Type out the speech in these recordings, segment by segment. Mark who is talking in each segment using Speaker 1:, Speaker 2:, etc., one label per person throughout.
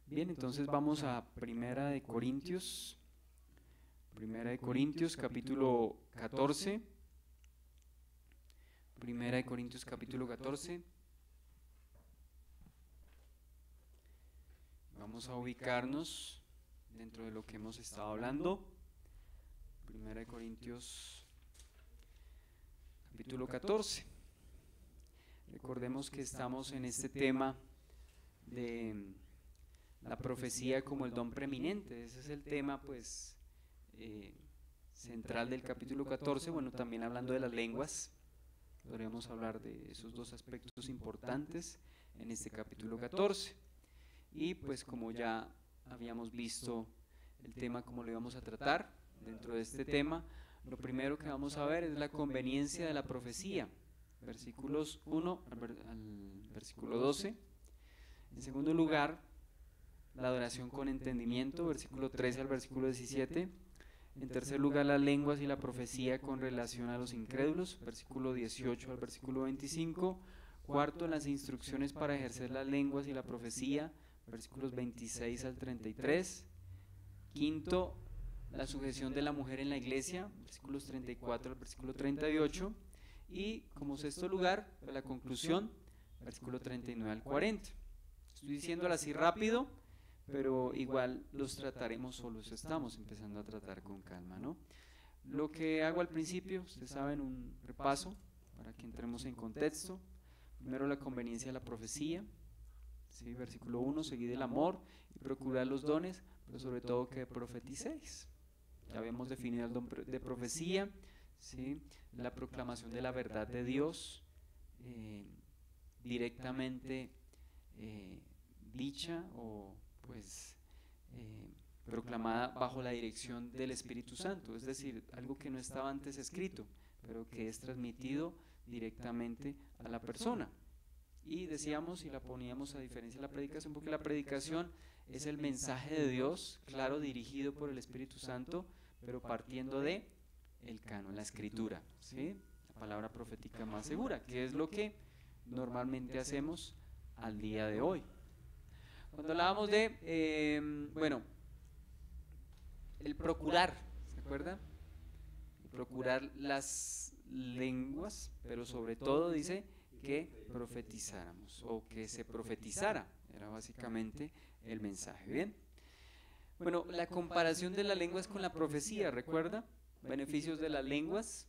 Speaker 1: Bien, entonces vamos a Primera de Corintios capítulo 14, Primera de Corintios capítulo 14. Vamos a ubicarnos dentro de lo que hemos estado hablando. Primera de Corintios capítulo 14. Recordemos que estamos en este tema de la profecía como el don preeminente. Ese es el tema pues central del capítulo 14. Bueno, también hablando de las lenguas, podríamos hablar de esos dos aspectos importantes en este capítulo 14. Y pues como ya habíamos visto el tema como lo íbamos a tratar dentro de este tema, lo primero que vamos a ver es la conveniencia de la profecía, versículos 1 al versículo 12. En segundo lugar, la adoración con entendimiento, versículo 13 al versículo 17. En tercer lugar, las lenguas y la profecía con relación a los incrédulos, versículo 18 al versículo 25. Cuarto, las instrucciones para ejercer las lenguas y la profecía, versículos 26 al 33. Quinto, la sujeción de la mujer en la iglesia, versículos 34 al versículo 38. Y como sexto lugar, la conclusión, versículo 39 al 40. Estoy diciéndolo así rápido, pero igual los trataremos solos, estamos empezando a tratar con calma, ¿no? Lo que hago al principio, ustedes saben, un repaso para que entremos en contexto. Primero, la conveniencia de la profecía, ¿sí? Versículo 1, seguid el amor y procurad los dones, pero sobre todo que profeticéis. Ya habíamos definido el don de profecía, ¿sí? La proclamación de la verdad de Dios, directamente dicha o pues proclamada bajo la dirección del Espíritu Santo, es decir, algo que no estaba antes escrito, pero que es transmitido directamente a la persona. Y decíamos, y la poníamos a diferencia de la predicación, porque la predicación es el mensaje de Dios, claro, dirigido por el Espíritu Santo, pero partiendo de el canon, la escritura, ¿sí? La palabra profética más segura, que es lo que normalmente hacemos al día de hoy. Cuando hablábamos de, el procurar, ¿se acuerda? Procurar las lenguas, pero sobre todo dice que profetizáramos o que se profetizara, era básicamente el mensaje. Bien, bueno, la comparación de las lenguas con la profecía, ¿recuerda? Beneficios de las lenguas,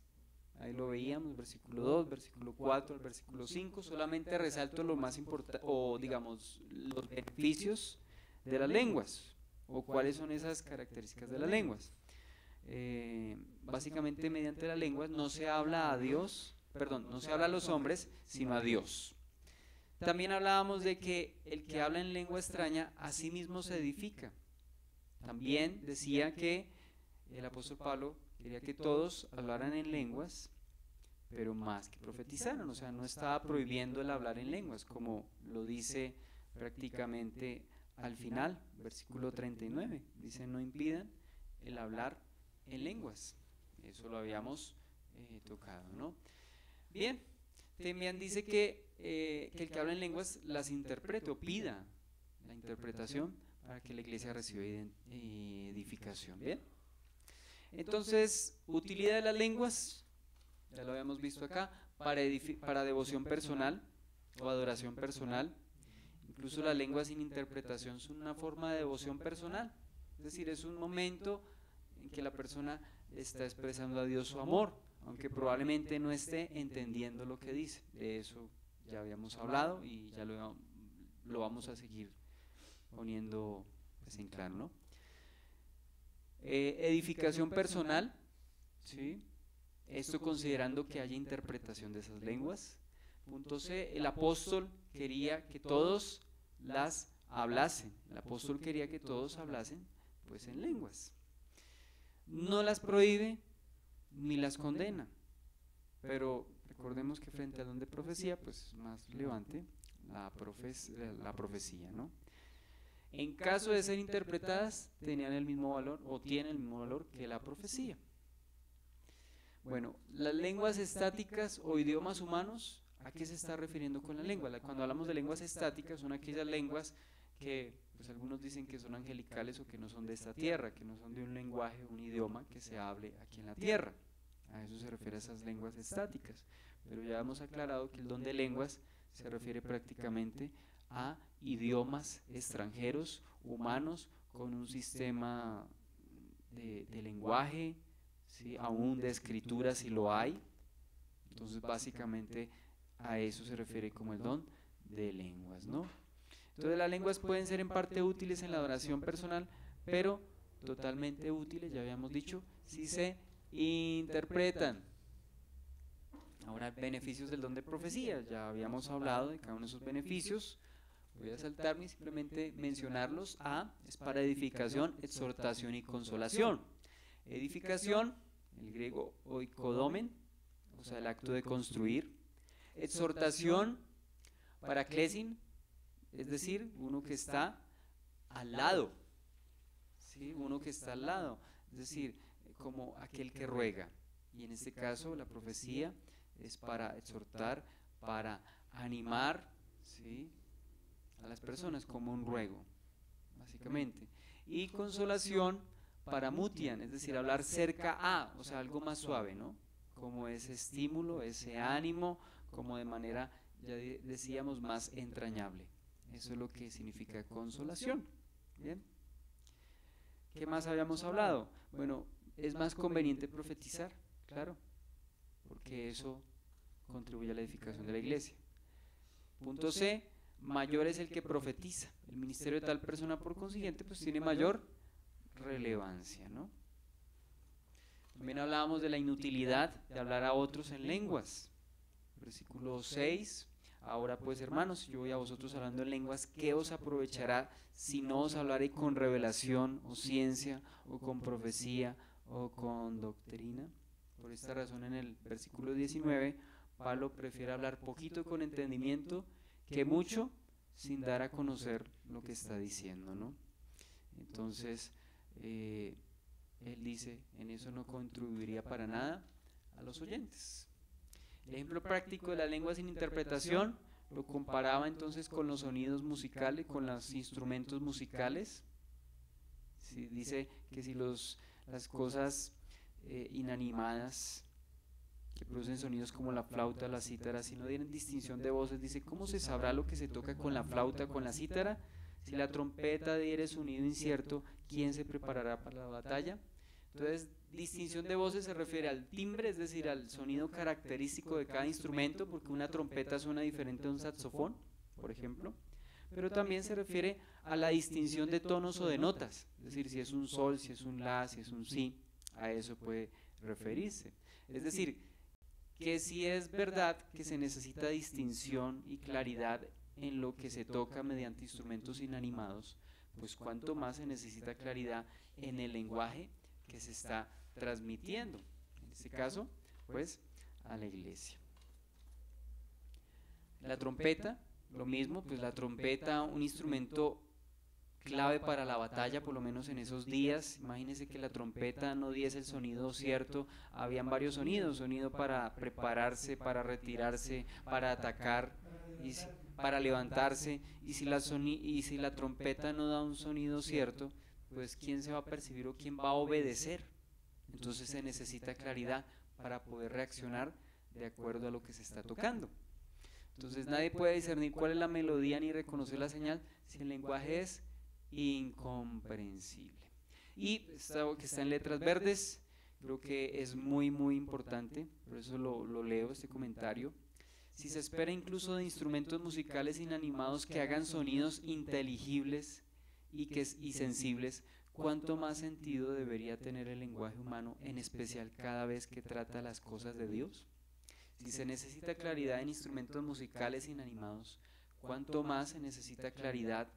Speaker 1: ahí lo veíamos, versículo 2, versículo 4, versículo 5, solamente resalto lo más importante, o digamos, los beneficios de las lenguas, o cuáles son esas características de las lenguas. Básicamente mediante las lenguas no se habla a Dios, perdón, no se habla a los hombres, sino a Dios. También hablábamos de que el que habla en lengua extraña a sí mismo se edifica. También decía que el apóstol Pablo quería que todos hablaran en lenguas, pero más que profetizaran, o sea, no estaba prohibiendo el hablar en lenguas, como lo dice prácticamente al final, versículo 39, dice: no impidan el hablar en lenguas. Eso lo habíamos tocado, ¿no? Bien, también dice que el que habla en lenguas las interprete o pida la interpretación para que la iglesia reciba edificación. Bien, entonces, utilidad de las lenguas, ya lo habíamos visto acá, para devoción personal o adoración personal. Incluso las lenguas sin interpretación son una forma de devoción personal, es decir, es un momento en que la persona está expresando a Dios su amor, aunque probablemente no esté entendiendo lo que dice. De eso ya habíamos hablado y ya lo vamos a seguir poniendo pues en claro, ¿no? Edificación personal, ¿sí? Esto considerando que haya interpretación de esas lenguas. Punto C, el apóstol quería que todos las hablasen. El apóstol quería que todos hablasen pues en lenguas. No las prohíbe ni las condena, pero recordemos que frente al don de profecía pues es más relevante la profecía, ¿no? En caso de ser interpretadas, tenían el mismo valor o tienen el mismo valor que la profecía. Bueno, las lenguas estáticas o idiomas humanos, ¿a qué se está refiriendo con la lengua? Cuando hablamos de lenguas estáticas son aquellas lenguas que pues algunos dicen que son angelicales o que no son de esta tierra, que no son de un lenguaje, un idioma que se hable aquí en la tierra. A eso se refiere a esas lenguas estáticas. Pero ya hemos aclarado que el don de lenguas se refiere prácticamente a idiomas extranjeros, humanos, con un sistema de lenguaje, ¿sí? Aún de escritura si lo hay. Entonces básicamente a eso se refiere como el don de lenguas, ¿no? Entonces las lenguas pueden ser en parte útiles en la adoración personal, pero totalmente útiles, ya habíamos dicho, si se interpretan. Ahora, beneficios del don de profecía, ya habíamos hablado de cada uno de esos beneficios. Voy a saltarme y simplemente mencionarlos. A, es para edificación, exhortación y consolación. Edificación, el griego oikodomen, o sea, el acto de construir. Exhortación, paraclesin, es decir, uno que está al lado, ¿sí? Uno que está al lado, es decir, como aquel que ruega. Y en este caso, la profecía es para exhortar, para animar, ¿sí?, a las personas como un ruego, básicamente. Y consolación para mutian, es decir, hablar cerca a, o sea, algo más suave, ¿no? Como ese estímulo, ese ánimo, como de manera, ya decíamos, más entrañable. Eso es lo que significa consolación. Bien. ¿Qué más habíamos hablado? Bueno, es más conveniente profetizar, claro, porque eso contribuye a la edificación de la iglesia. Punto C, mayor es el que profetiza. El ministerio de tal persona, por consiguiente, pues tiene mayor relevancia, ¿no? También hablábamos de la inutilidad de hablar a otros en lenguas. Versículo 6, ahora pues hermanos, si yo voy a vosotros hablando en lenguas, ¿qué os aprovechará si no os hablaré con revelación o ciencia o con profecía o con doctrina? Por esta razón en el versículo 19, Pablo prefiere hablar poquito con entendimiento que mucho sin dar a conocer lo que está diciendo, ¿no? Entonces, él dice, en eso no contribuiría para nada a los oyentes. El ejemplo práctico de la lengua sin interpretación lo comparaba entonces con los sonidos musicales, con los instrumentos musicales. Sí, dice que si las cosas inanimadas que producen sonidos como la flauta, la cítara, si no tienen distinción de voces, dice, ¿cómo se sabrá lo que se toca con la flauta, con la cítara? Si la trompeta diere sonido incierto, ¿quién se preparará para la batalla? Entonces, distinción de voces se refiere al timbre, es decir, al sonido característico de cada instrumento, porque una trompeta suena diferente a un saxofón, por ejemplo, pero también se refiere a la distinción de tonos o de notas, es decir, si es un sol, si es un la, si es un si, a eso puede referirse. Es decir, que si es verdad que se necesita distinción y claridad en lo que se toca mediante instrumentos inanimados, pues cuanto más se necesita claridad en el lenguaje que se está transmitiendo, en este caso, pues, a la iglesia. La trompeta, lo mismo, pues la trompeta, un instrumento clave para la batalla, por lo menos en esos días. Imagínense que la trompeta no diese el sonido cierto, habían varios sonidos, sonido para prepararse, para retirarse, para atacar, para levantarse, y si la trompeta no da un sonido cierto, pues ¿quién se va a percibir o quién va a obedecer? Entonces se necesita claridad para poder reaccionar de acuerdo a lo que se está tocando. Entonces nadie puede discernir cuál es la melodía ni reconocer la señal si el lenguaje es incomprensible. Y esto que está en letras verdes, creo que es muy importante, por eso lo leo este comentario. Si se espera incluso de instrumentos musicales inanimados que hagan sonidos inteligibles y sensibles, ¿cuánto más sentido debería tener el lenguaje humano, en especial cada vez que trata las cosas de Dios? Si se necesita claridad en instrumentos musicales inanimados, ¿cuánto más se necesita claridad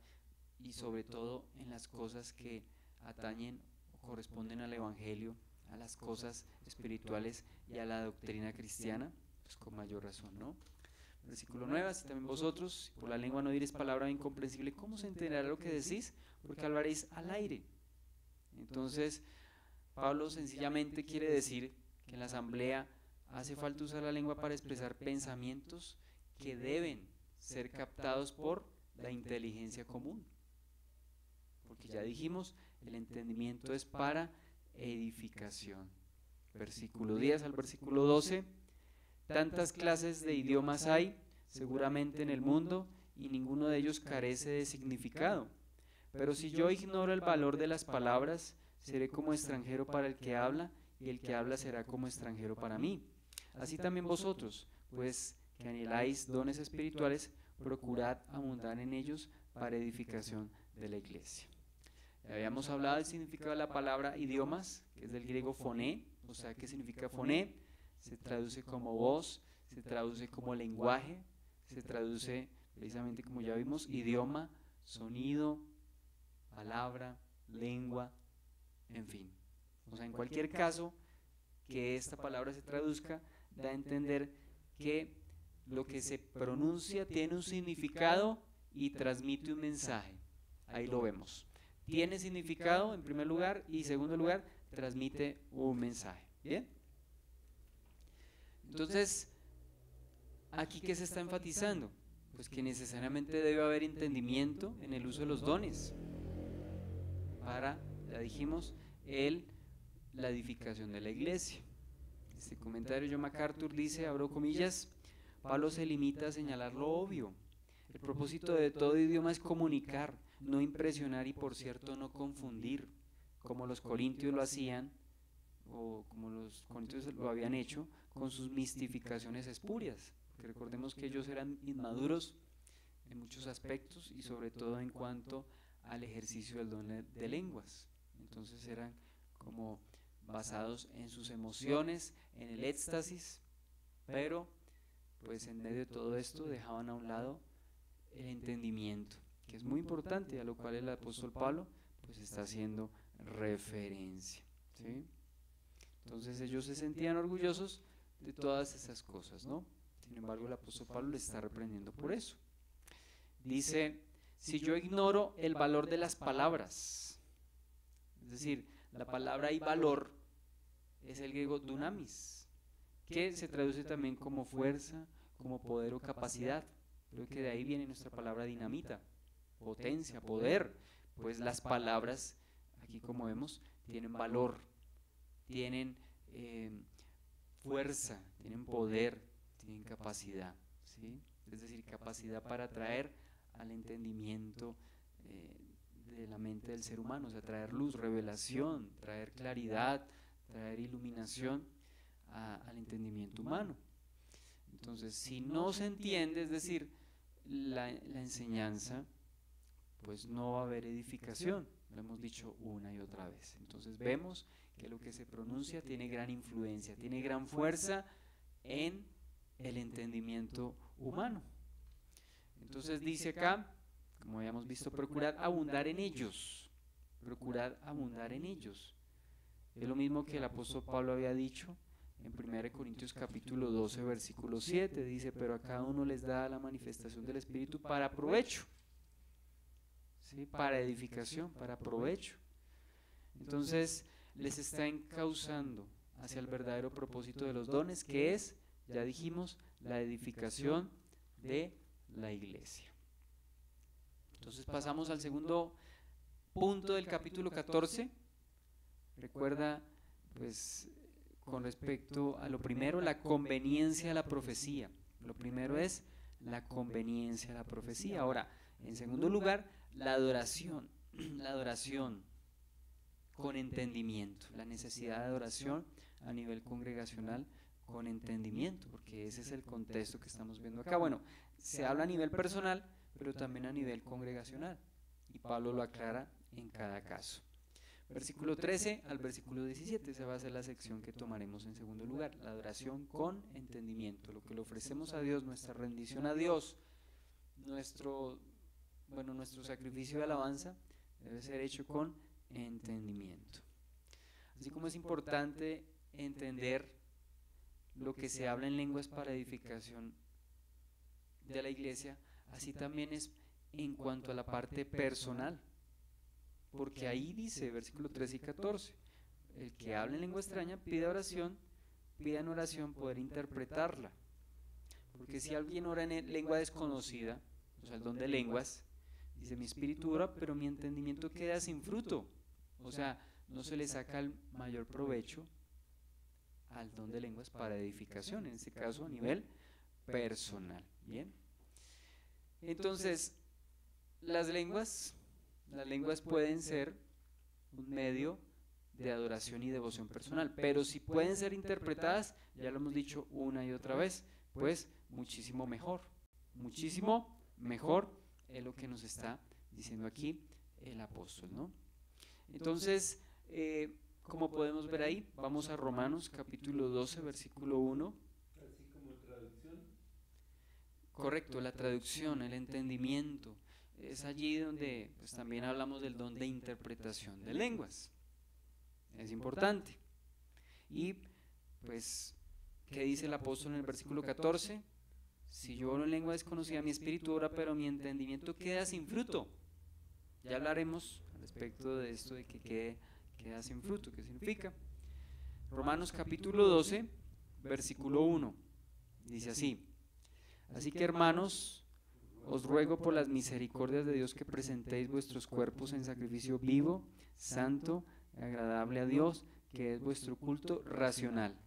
Speaker 1: y sobre todo en las cosas que atañen o corresponden al Evangelio, a las cosas espirituales y a la doctrina cristiana? Pues con mayor razón, ¿no? Versículo 9, así también vosotros, si por la lengua no diréis palabra incomprensible, ¿cómo se entenderá lo que decís? Porque hablaréis al aire. Entonces, Pablo sencillamente quiere decir que en la asamblea hace falta usar la lengua para expresar pensamientos que deben ser captados por la inteligencia común. porque ya dijimos, el entendimiento es para edificación. Versículo 10 al versículo 12, tantas clases de idiomas hay seguramente en el mundo y ninguno de ellos carece de significado. Pero si yo ignoro el valor de las palabras, seré como extranjero para el que habla, y el que habla será como extranjero para mí. Así también vosotros, pues que anheláis dones espirituales, procurad abundar en ellos para edificación de la iglesia. Habíamos hablado del significado de la palabra idiomas, que es del griego foné, o sea, ¿qué significa foné? Se traduce como voz, se traduce como lenguaje, se traduce precisamente como ya vimos, idioma, sonido, palabra, lengua, en fin. O sea, en cualquier caso que esta palabra se traduzca, da a entender que lo que se pronuncia tiene un significado y transmite un mensaje. Ahí lo vemos. Tiene significado en primer lugar y en segundo lugar transmite un mensaje. ¿Bien? Entonces, ¿aquí qué se está enfatizando? Pues que necesariamente debe haber entendimiento en el uso de los dones para, ya dijimos, la edificación de la iglesia. Este comentario John MacArthur dice, abro comillas, Pablo se limita a señalar lo obvio. El propósito de todo idioma es comunicar, no impresionar y por cierto no confundir, como los corintios lo hacían, o como los corintios lo habían hecho, con sus mistificaciones espurias. Porque recordemos que ellos eran inmaduros en muchos aspectos y sobre todo en cuanto al ejercicio del don de lenguas. Entonces eran como basados en sus emociones, en el éxtasis, pero pues en medio de todo esto dejaban a un lado el entendimiento, que es muy importante, a lo cual el apóstol Pablo pues está haciendo referencia, ¿sí? Entonces ellos se sentían orgullosos de todas esas cosas, ¿no? Sin embargo, el apóstol Pablo les está reprendiendo por eso. Dice, si yo ignoro el valor de las palabras, es decir, la palabra y valor es el griego dunamis, que se traduce también como fuerza, como poder o capacidad. Creo que de ahí viene nuestra palabra dinamita, potencia, poder. Pues las palabras, aquí como vemos, tienen valor, tienen fuerza, tienen poder, tienen capacidad, ¿sí? Es decir, capacidad para traer al entendimiento de la mente del ser humano, o sea, traer luz, revelación, traer claridad, traer iluminación al entendimiento humano. Entonces, si no se entiende, es decir, la enseñanza, pues no va a haber edificación, lo hemos dicho una y otra vez. Entonces vemos que lo que se pronuncia tiene gran influencia, tiene gran fuerza en el entendimiento humano. Entonces dice acá, como habíamos visto, procurad abundar en ellos, procurad abundar en ellos. Es lo mismo que el apóstol Pablo había dicho en 1 Corintios capítulo 12, versículo 7, dice, pero a cada uno les da la manifestación del Espíritu para provecho, ¿sí? Para edificación, para provecho. Entonces les está encauzando hacia el verdadero propósito de los dones, que es, ya dijimos, la edificación de la iglesia. Entonces pasamos al segundo punto del capítulo 14. Recuerda, pues, con respecto a lo primero, la conveniencia de la profecía. Lo primero es la conveniencia de la profecía. Ahora, en segundo lugar, la adoración con entendimiento, la necesidad de adoración a nivel congregacional con entendimiento, porque ese es el contexto que estamos viendo acá. Bueno, se habla a nivel personal, pero también a nivel congregacional, y Pablo lo aclara en cada caso. Versículo 13 al versículo 17, esa va a ser la sección que tomaremos en segundo lugar, la adoración con entendimiento, lo que le ofrecemos a Dios, nuestra rendición a Dios, nuestro sacrificio de alabanza debe ser hecho con entendimiento. Así como es importante entender lo que se habla en lenguas para edificación de la iglesia, así también es en cuanto a la parte personal, porque ahí dice, versículo 13 y 14, el que habla en lengua extraña pida en oración poder interpretarla, porque si alguien ora en lengua desconocida, o sea, el don de lenguas, Dice, mi espíritu ora, pero mi entendimiento queda sin fruto. O sea, no se le saca el mayor provecho al don de lenguas para edificación, en este caso a nivel personal. Bien. Entonces, las lenguas pueden ser un medio de adoración y devoción personal, pero si pueden ser interpretadas, ya lo hemos dicho una y otra vez, pues muchísimo mejor es lo que nos está diciendo aquí el apóstol, ¿no? Entonces, como podemos ver ahí, vamos a Romanos capítulo 12, versículo 1.
Speaker 2: Así como traducción.
Speaker 1: Correcto, la traducción, el entendimiento. Es allí donde pues, también hablamos del don de interpretación de lenguas. Es importante. Y pues, ¿qué dice el apóstol en el versículo 14? Si yo oro en lengua desconocida, mi espíritu ora, pero mi entendimiento queda sin fruto. Ya hablaremos al respecto de esto de que queda sin fruto, ¿qué significa? Romanos capítulo 12, versículo 1, dice así: así que, hermanos, os ruego por las misericordias de Dios que presentéis vuestros cuerpos en sacrificio vivo, santo, agradable a Dios, que es vuestro culto racional.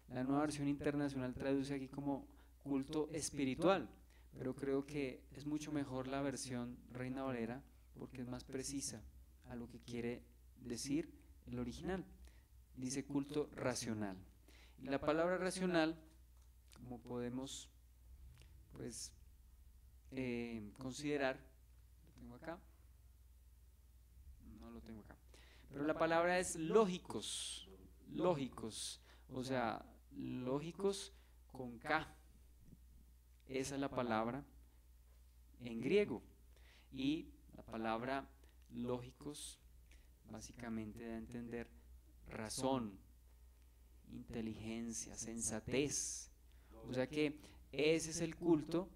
Speaker 1: La Nueva Versión Internacional traduce aquí como culto espiritual, pero creo que es mucho mejor la versión Reina Valera porque es más precisa a lo que quiere decir el original. Dice culto racional. Y la palabra racional, como podemos pues considerar, lo tengo acá, no lo tengo acá, pero la palabra es lógicos, o sea, lógicos con K. Esa es la palabra en griego. Y la palabra lógicos básicamente da a entender razón, inteligencia, sensatez. O sea que ese es el culto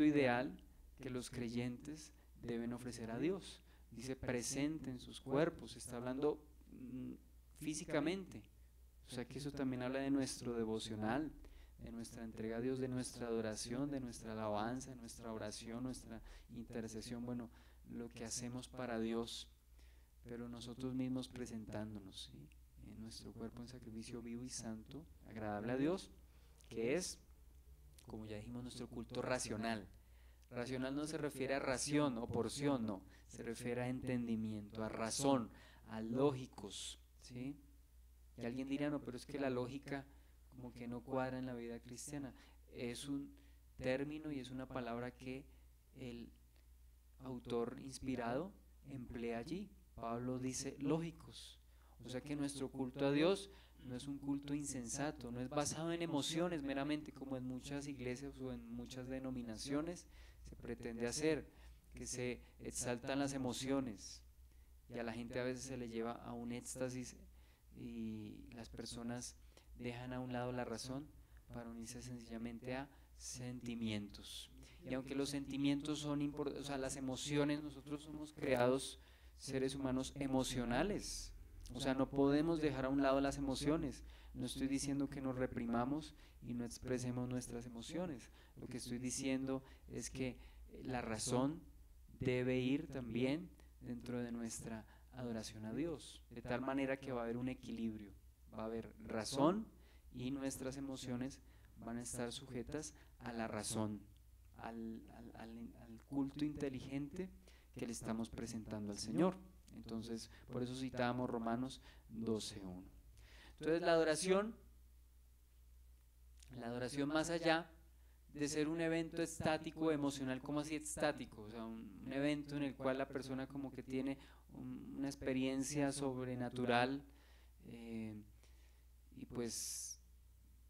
Speaker 1: ideal que los creyentes deben ofrecer a Dios. Dice, presenten sus cuerpos, está hablando físicamente. O sea que eso también habla de nuestro devocional, de nuestra entrega a Dios, de nuestra adoración, de nuestra alabanza, de nuestra oración, nuestra intercesión, bueno, lo que hacemos para Dios, pero nosotros mismos presentándonos, ¿sí?, en nuestro cuerpo en sacrificio vivo y santo, agradable a Dios, que es, como ya dijimos, nuestro culto racional. Racional no se refiere a ración o porción, no, se refiere a entendimiento, a razón, a lógicos, ¿sí? Y alguien dirá, no, pero es que la lógica como que no cuadra en la vida cristiana. Es un término y es una palabra que el autor inspirado emplea allí. Pablo dice lógicos. O sea que nuestro culto a Dios no es un culto insensato, no es basado en emociones meramente, como en muchas iglesias o en muchas denominaciones se pretende hacer, que se exaltan las emociones y a la gente a veces se le lleva a un éxtasis y las personas dejan a un lado la razón para unirse sencillamente a sentimientos. Y aunque los sentimientos son importantes, o sea, las emociones, nosotros somos creados seres humanos emocionales. O sea, no podemos dejar a un lado las emociones. No estoy diciendo que nos reprimamos y no expresemos nuestras emociones. Lo que estoy diciendo es que la razón debe ir también dentro de nuestra adoración a Dios, de tal manera que va a haber un equilibrio, va a haber razón y nuestras emociones van a estar sujetas a la razón, al culto inteligente que le estamos presentando al Señor. Entonces, por eso citábamos Romanos 12:1. Entonces, la adoración más allá de ser un evento estático emocional, como así estático, o sea, un evento en el cual la persona como que tiene una experiencia sobrenatural y pues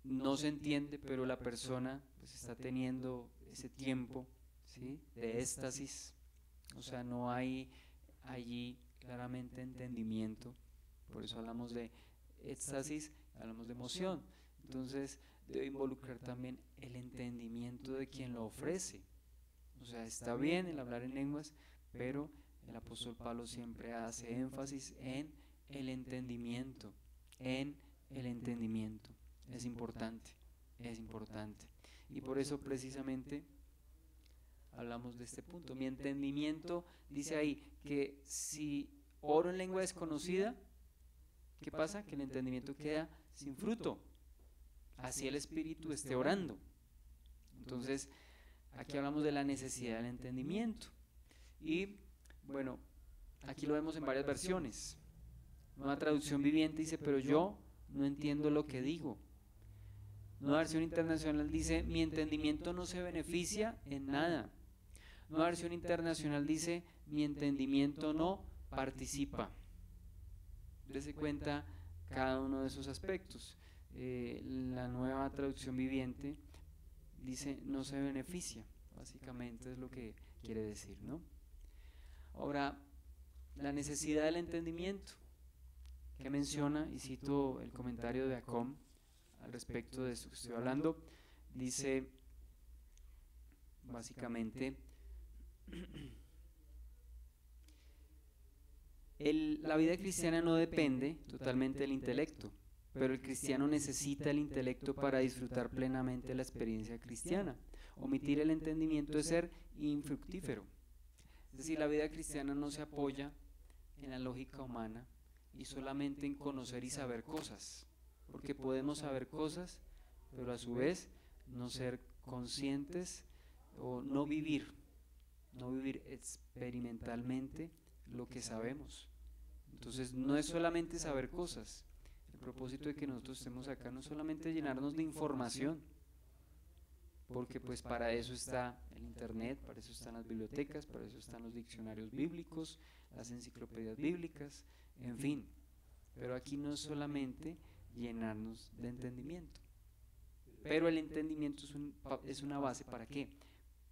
Speaker 1: no se entiende, pero la persona pues está teniendo ese tiempo, ¿sí?, de éxtasis. O sea, no hay allí claramente entendimiento, por eso hablamos de éxtasis, hablamos de emoción. Entonces debe involucrar también el entendimiento de quien lo ofrece. O sea, está bien el hablar en lenguas, pero el apóstol Pablo siempre hace énfasis en el entendimiento, es importante. Y por eso precisamente hablamos de este punto. Mi entendimiento, dice ahí, que si oro en lengua desconocida, ¿qué pasa? Que el entendimiento queda sin fruto, así el espíritu esté orando. Entonces, aquí hablamos de la necesidad del entendimiento. Y bueno, aquí lo vemos en varias versiones. Nueva Traducción Viviente dice, pero yo no entiendo lo que digo. Nueva Versión Internacional dice, mi entendimiento no se beneficia en nada. Nueva Versión Internacional dice, mi entendimiento no participa. Dese cuenta cada uno de esos aspectos. La Nueva Traducción Viviente dice, no se beneficia. Básicamente es lo que quiere decir, ¿no? Ahora, la necesidad del entendimiento, que menciona, y cito el comentario de Acom al respecto de esto que estoy hablando, dice básicamente, la vida cristiana no depende totalmente del intelecto, pero el cristiano necesita el intelecto para disfrutar plenamente la experiencia cristiana. Omitir el entendimiento es ser infructífero. Es decir, la vida cristiana no se apoya en la lógica humana y solamente en conocer y saber cosas, porque podemos saber cosas, pero a su vez no ser conscientes o no vivir experimentalmente lo que sabemos. Entonces no es solamente saber cosas. El propósito de que nosotros estemos acá no es solamente llenarnos de información, porque pues para eso está el internet, para eso están las bibliotecas, para eso están los diccionarios bíblicos, las enciclopedias bíblicas, en fin. Pero aquí no es solamente llenarnos de entendimiento, pero el entendimiento es una base, ¿para qué?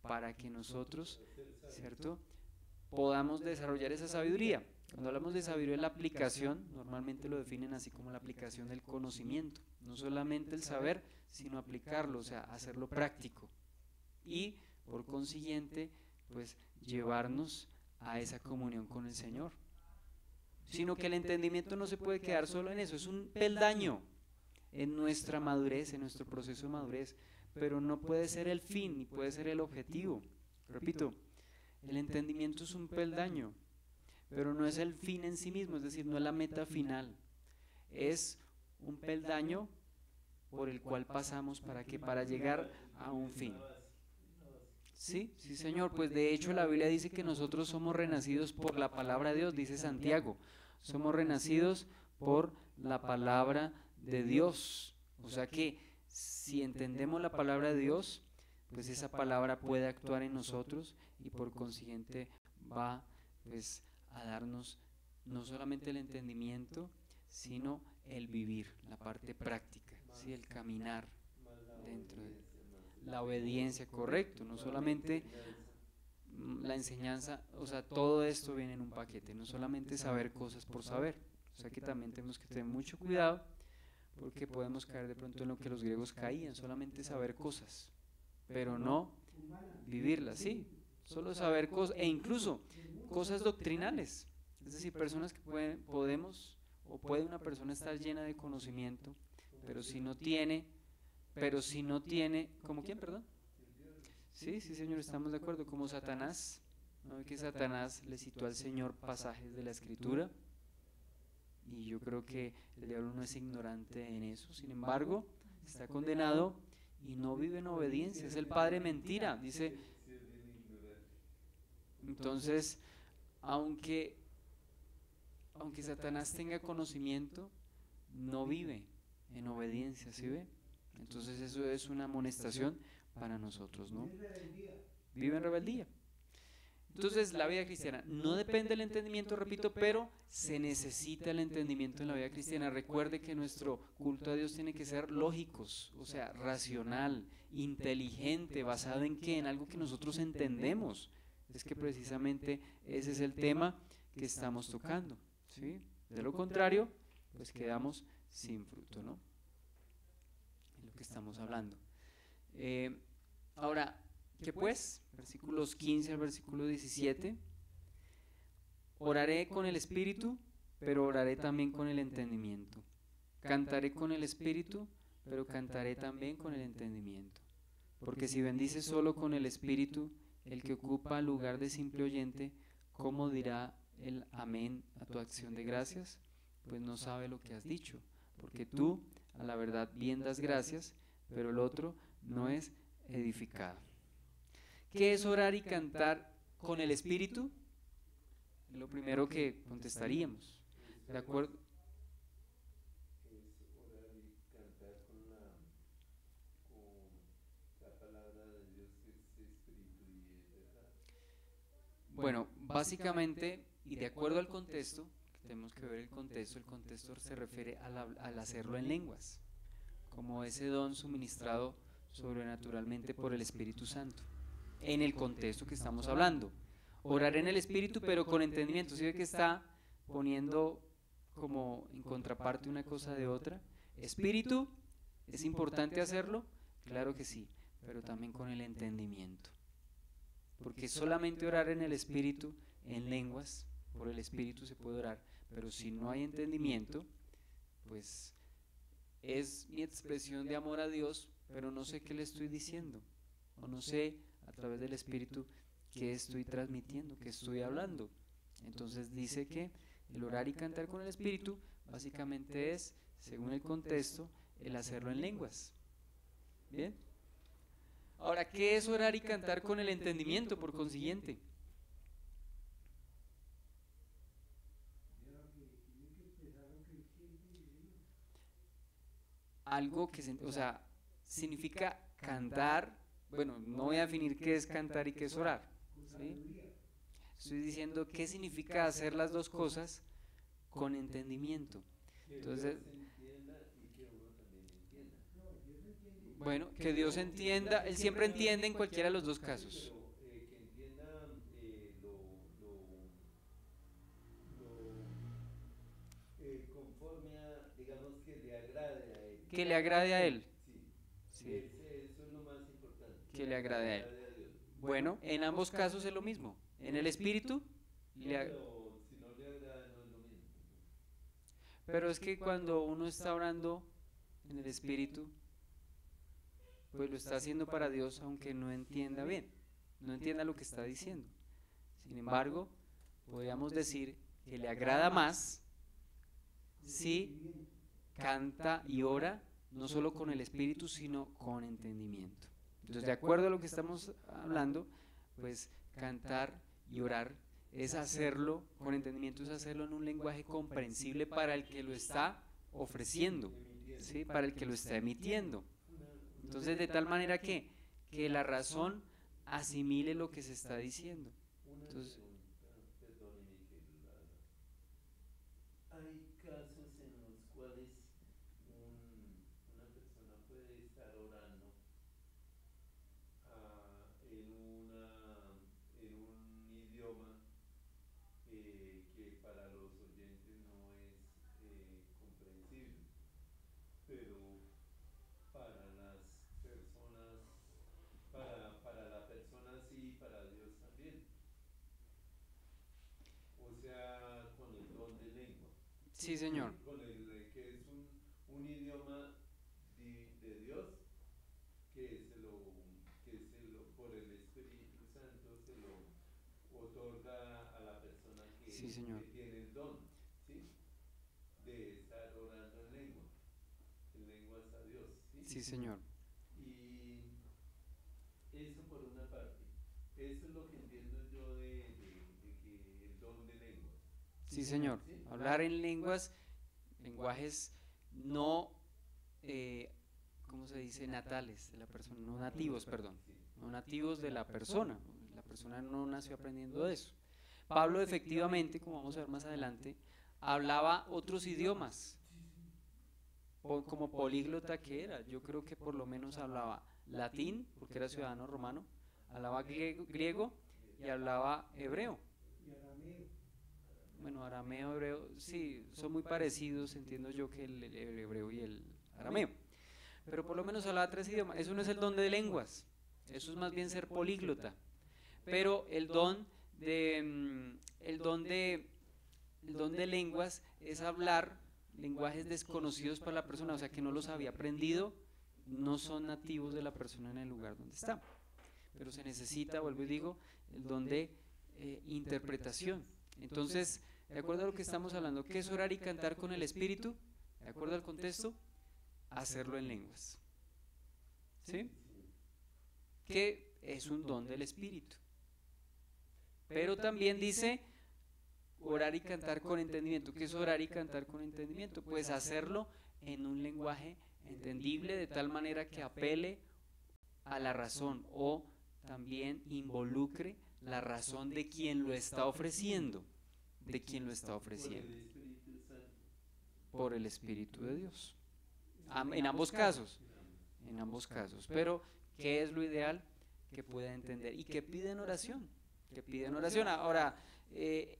Speaker 1: Para que nosotros, ¿cierto?, podamos desarrollar esa sabiduría. Cuando hablamos de sabiduría, la aplicación, normalmente lo definen así como la aplicación del conocimiento, no solamente el saber, sino aplicarlo, o sea, hacerlo práctico y por consiguiente, pues llevarnos a esa comunión con el Señor. Sino que el entendimiento no se puede quedar solo en eso, es un peldaño en nuestra madurez, en nuestro proceso de madurez, pero no puede ser el fin ni puede ser el objetivo. Repito, el entendimiento es un peldaño, pero no es el fin en sí mismo, es decir, no es la meta final, es un peldaño por el cual pasamos para llegar a un fin. Sí, sí, Señor, pues de hecho la Biblia dice que nosotros somos renacidos por la palabra de Dios, dice Santiago, somos renacidos por la palabra de Dios. O sea que si entendemos la palabra de Dios, pues esa palabra puede actuar en nosotros y por consiguiente va pues a darnos no solamente el entendimiento, sino el vivir, la parte práctica, ¿sí? El caminar dentro de la obediencia, correcto, no solamente la enseñanza, o sea, todo esto viene en un paquete, no solamente saber cosas por saber, o sea que también tenemos que tener mucho cuidado porque podemos caer de pronto en lo que los griegos caían, solamente saber cosas, pero no vivirlas, sí, solo saber cosas, e incluso cosas doctrinales, es decir, personas que puede una persona estar llena de conocimiento, pero si no tiene, ¿como quién, perdón? Sí, sí, Señor, estamos de acuerdo, como Satanás, ¿no? Que Satanás le citó al Señor pasajes de la Escritura, y yo creo que el diablo no es ignorante en eso, sin embargo, está condenado y no vive en obediencia, es el padre mentira, dice. Entonces, aunque Satanás tenga conocimiento, no vive en obediencia, ¿sí ve? Entonces eso es una amonestación para nosotros, ¿no? Vive en rebeldía. Entonces la vida cristiana no depende del entendimiento, repito, pero se necesita el entendimiento en la vida cristiana. Recuerde que nuestro culto a Dios tiene que ser lógicos, o sea, racional, inteligente, basado en qué, en algo que nosotros entendemos. Es que precisamente ese es el tema que estamos tocando, ¿sí? De lo contrario, pues quedamos sin fruto, ¿no? Es lo que estamos hablando. Ahora, ¿qué pues? Versículos 15 al versículo 17. Oraré con el espíritu, pero oraré también con el entendimiento. Cantaré con el espíritu, pero cantaré también con el entendimiento. Porque si bendices solo con el espíritu el que ocupa lugar de simple oyente, ¿cómo dirá el amén a tu acción de gracias? Pues no sabe lo que has dicho, porque tú a la verdad bien das gracias, pero el otro no es edificado. ¿Qué es orar y cantar con el Espíritu? Lo primero que contestaríamos. ¿De acuerdo?
Speaker 2: Es orar y cantar con la palabra de Dios, que es espíritu y es verdad.
Speaker 1: Bueno, básicamente, y de acuerdo al contexto, tenemos que ver el contexto se refiere al hacerlo en lenguas, como ese don suministrado sobrenaturalmente por el Espíritu Santo, en el contexto que estamos hablando. Orar en el Espíritu, pero con entendimiento. ¿Sí ve que está poniendo como en contraparte una cosa de otra? Espíritu, ¿es importante hacerlo? Claro que sí, pero también con el entendimiento. Porque solamente orar en el Espíritu, en lenguas, por el Espíritu se puede orar, pero si no hay entendimiento, pues es mi expresión de amor a Dios, pero no sé qué le estoy diciendo, o no sé a través del Espíritu qué estoy transmitiendo, qué estoy hablando. Entonces dice que el orar y cantar con el Espíritu básicamente es, según el contexto, el hacerlo en lenguas. ¿Bien? Ahora, ¿qué es orar y cantar con el entendimiento, por consiguiente? Algo que, o sea, significa cantar. Bueno, no voy a definir qué es cantar y qué es orar, ¿sí? Estoy diciendo qué significa hacer las dos cosas con entendimiento. Entonces,
Speaker 2: Que Dios entienda y que uno también entienda.
Speaker 1: bueno, que Dios entienda, Él siempre entiende en cualquiera de los dos casos.
Speaker 2: Pero que entienda conforme a, digamos, que le agrade a él.
Speaker 1: Que le agrade a Él.
Speaker 2: Sí,
Speaker 1: Sí,
Speaker 2: eso es lo más importante.
Speaker 1: que le agrade a Él.
Speaker 2: A Dios.
Speaker 1: Bueno, en ambos casos es lo mismo. En el Espíritu,
Speaker 2: No, pero si no le agrada, no es lo mismo.
Speaker 1: pero es que cuando uno está orando en el Espíritu, pues lo está haciendo para Dios aunque no entienda bien, no entienda lo que está diciendo. Sin embargo, podríamos decir que le agrada más si canta y ora no solo con el Espíritu, sino con entendimiento. Entonces, de acuerdo a lo que estamos hablando, pues cantar y orar es hacerlo con entendimiento, es hacerlo en un lenguaje comprensible para el que lo está ofreciendo, ¿sí? Para el que lo está emitiendo. Entonces, de tal manera que la razón asimile lo que se está diciendo. Entonces,
Speaker 2: Perdóneme que hay casos en los cuales una persona puede estar orando en un idioma que para los oyentes no es comprensible, pero para las personas, para la persona sí, para Dios también. O sea, con el don de lengua.
Speaker 1: sí, señor.
Speaker 2: Con el que es un idioma de Dios por el Espíritu Santo se lo otorga a la persona
Speaker 1: Sí, señor.
Speaker 2: que tiene el don, ¿sí? De estar orando en lenguas a Dios, ¿sí?
Speaker 1: Sí, señor.
Speaker 2: Y eso por una parte. Eso es lo que entiendo yo de que el don de lenguas.
Speaker 1: Sí, señor.
Speaker 2: ¿Sí?
Speaker 1: Hablar en lenguas, lenguajes no, ¿cómo se dice? Natales de la persona, no nativos, perdón.
Speaker 2: Sí.
Speaker 1: No nativos de la persona. La persona no nació aprendiendo eso. Pablo efectivamente, como vamos a ver más adelante, hablaba otros idiomas, como políglota que era. Yo creo que por lo menos hablaba latín, porque era ciudadano romano, hablaba griego y hablaba hebreo. Bueno, arameo, hebreo, sí, son muy parecidos, entiendo yo que el hebreo y el arameo. Pero por lo menos hablaba tres idiomas. Eso no es el don de lenguas, eso es más bien ser políglota. Pero el don de lenguas es hablar lenguajes desconocidos para la persona, o sea que no los había aprendido, no son nativos de la persona en el lugar donde está. pero se necesita, vuelvo y digo, el don de interpretación. Entonces, de acuerdo a lo que estamos hablando, ¿qué es orar y cantar con el Espíritu? De acuerdo al contexto, hacerlo en lenguas. ¿Sí? Que es un don del Espíritu. Pero también dice orar y cantar con entendimiento. ¿Qué es orar y cantar con entendimiento? Pues hacerlo en un lenguaje entendible de tal manera que apele a la razón o también involucre la razón de quien lo está ofreciendo, de quien lo está ofreciendo, por el Espíritu de Dios. En ambos casos, pero ¿qué es lo ideal? Que pueda entender y que piden oración, Ahora,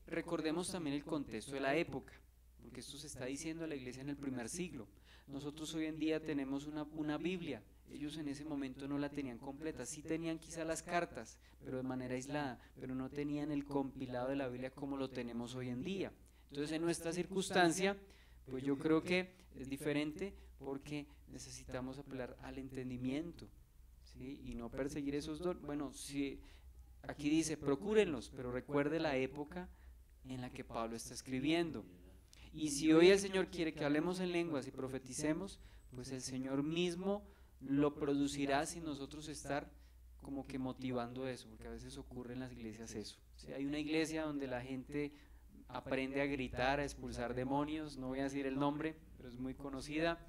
Speaker 1: recordemos también el contexto de la época, porque esto se está diciendo a la iglesia en el primer siglo. Nosotros hoy en día tenemos una Biblia, ellos en ese momento no la tenían completa, sí tenían quizá las cartas, pero de manera aislada, pero no tenían el compilado de la Biblia como lo tenemos hoy en día. Entonces, en nuestra circunstancia, pues yo creo que es diferente porque necesitamos apelar al entendimiento, ¿sí? Y no perseguir esos dones. Bueno, si aquí dice, procúrenlos, pero recuerde la época en la que Pablo está escribiendo. Y si hoy el Señor quiere que hablemos en lenguas y profeticemos, pues el Señor mismo lo producirá sin nosotros estar como que motivando eso, porque a veces ocurre en las iglesias eso. ¿Sí? Hay una iglesia donde la gente aprende a gritar, a expulsar demonios, no voy a decir el nombre, pero es muy conocida,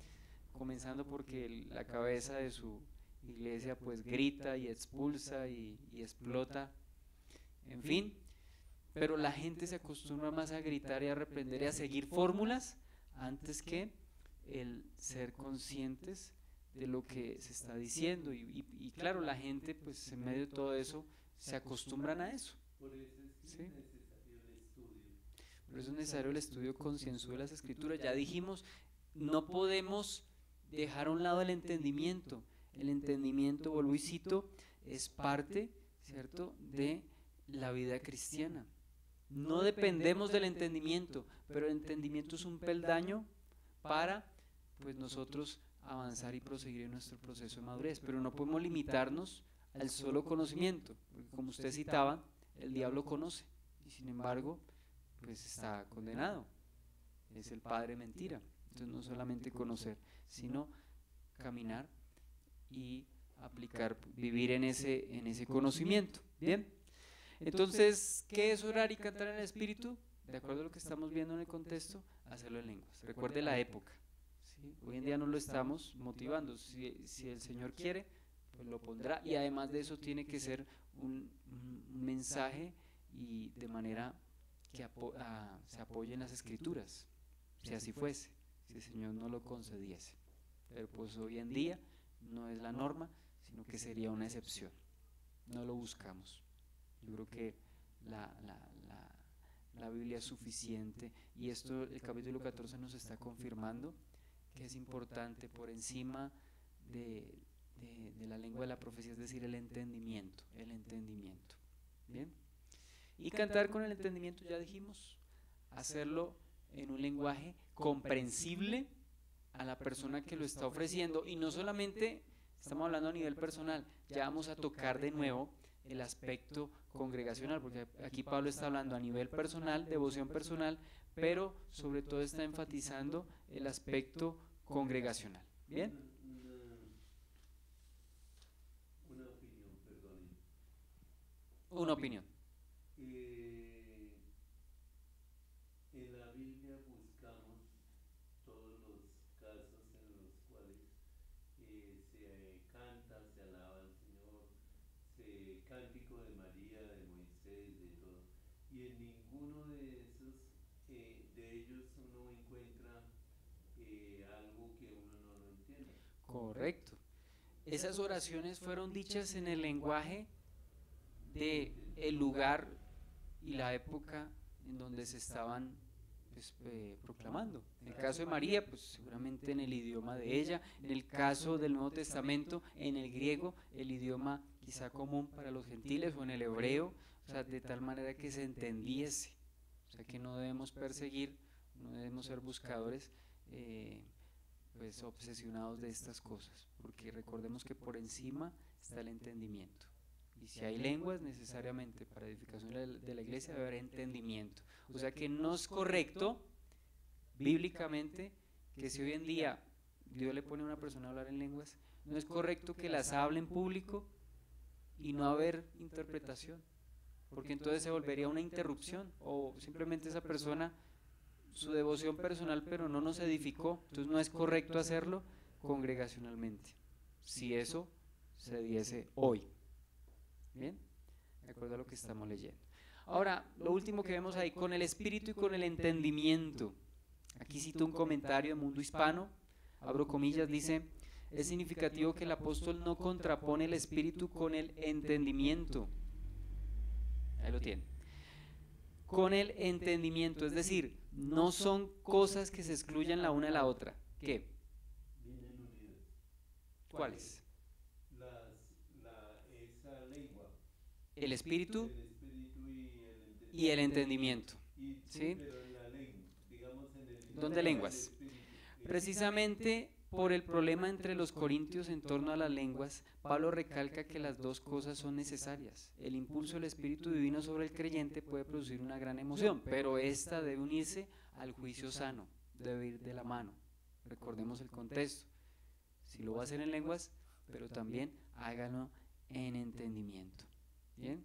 Speaker 1: comenzando porque la cabeza de su iglesia pues grita y expulsa y explota, en fin, pero la gente se acostumbra más a gritar y a reprender y a seguir fórmulas antes que el ser conscientes de lo que se está diciendo y claro, la gente pues en medio de todo eso se acostumbran a eso. ¿Sí? Por eso es necesario el estudio concienzudo de las Escrituras. Ya dijimos, no podemos dejar a un lado el entendimiento. El entendimiento, vuelvo y cito, es parte, ¿cierto?, de la vida cristiana. No dependemos del entendimiento, pero el entendimiento es un peldaño para pues nosotros avanzar y proseguir en nuestro proceso de madurez, pero no podemos limitarnos al solo conocimiento, porque como usted citaba, el diablo conoce y sin embargo pues está condenado, es el padre mentira. Entonces no solamente conocer, sino caminar y aplicar, vivir en ese conocimiento. Bien, entonces, ¿qué es orar y cantar en el Espíritu? De acuerdo a lo que estamos viendo en el contexto, hacerlo en lenguas. Recuerde la época, ¿sí? Hoy en día no lo estamos motivando, si el Señor quiere, pues lo pondrá, y además de eso tiene que ser un mensaje y de manera que se apoye en las Escrituras, si así fuese, si el Señor no lo concediese. Pero pues hoy en día no es la norma, sino que sería una excepción. No lo buscamos. Yo creo que la Biblia es suficiente y esto el capítulo 14 nos está confirmando que es importante por encima de la lengua de la profecía, es decir, el entendimiento. Bien. Y cantar con el entendimiento, ya dijimos, hacerlo en un lenguaje comprensible a la persona que lo está ofreciendo, y no solamente estamos hablando a nivel personal, ya vamos a tocar de nuevo el aspecto congregacional, porque aquí Pablo está hablando a nivel personal, devoción personal, pero sobre todo está enfatizando el aspecto congregacional. ¿Bien?
Speaker 2: Una opinión, perdón.
Speaker 1: Una opinión.
Speaker 2: En la Biblia buscamos todos los casos en los cuales se canta, se alaba al Señor, cántico de María, de Moisés, de todo, y en ninguno de esos, de ellos uno encuentra algo que uno no lo entienda.
Speaker 1: Correcto. Esas oraciones fueron dichas en el lenguaje de el lugar y la época en donde se estaban pues, proclamando. En el caso de María, pues seguramente en el idioma de ella. En el caso del Nuevo Testamento, en el griego, el idioma quizá común para los gentiles, o en el hebreo, o sea, de tal manera que se entendiese. O sea, que no debemos perseguir, no debemos ser buscadores pues obsesionados de estas cosas, porque recordemos que por encima está el entendimiento, Y si hay lenguas, necesariamente para edificación de la iglesia debe haber entendimiento. O sea que no es correcto, bíblicamente, que si hoy en día Dios le pone a una persona a hablar en lenguas, no es correcto que las hable en público y no haber interpretación, porque entonces se volvería una interrupción, o simplemente esa persona, su devoción personal, pero no nos edificó. Entonces no es correcto hacerlo congregacionalmente, si eso se diese hoy. Bien, de acuerdo a lo que estamos leyendo. Ahora, lo último que vemos ahí, con el espíritu y con el entendimiento. Aquí cito un comentario de Mundo Hispano, abro comillas, dice: es significativo que el apóstol no contrapone el espíritu con el entendimiento. Ahí lo tiene. Con el entendimiento, es decir, no son cosas que se excluyan la una de la otra. ¿Qué?
Speaker 2: Vienen unidas.
Speaker 1: ¿Cuáles?
Speaker 2: Esa lengua.
Speaker 1: El espíritu
Speaker 2: El
Speaker 1: y el entendimiento. ¿Sí?
Speaker 2: Pero en la lengua, digamos en el
Speaker 1: ¿Dónde lenguas? Precisamente por el problema entre los corintios en torno a las lenguas, Pablo recalca que las dos cosas son necesarias. El impulso del Espíritu Divino sobre el creyente puede producir una gran emoción, pero esta debe unirse al juicio sano, debe ir de la mano. Recordemos el contexto. Si lo va a hacer en lenguas, pero también hágalo en entendimiento. ¿Bien?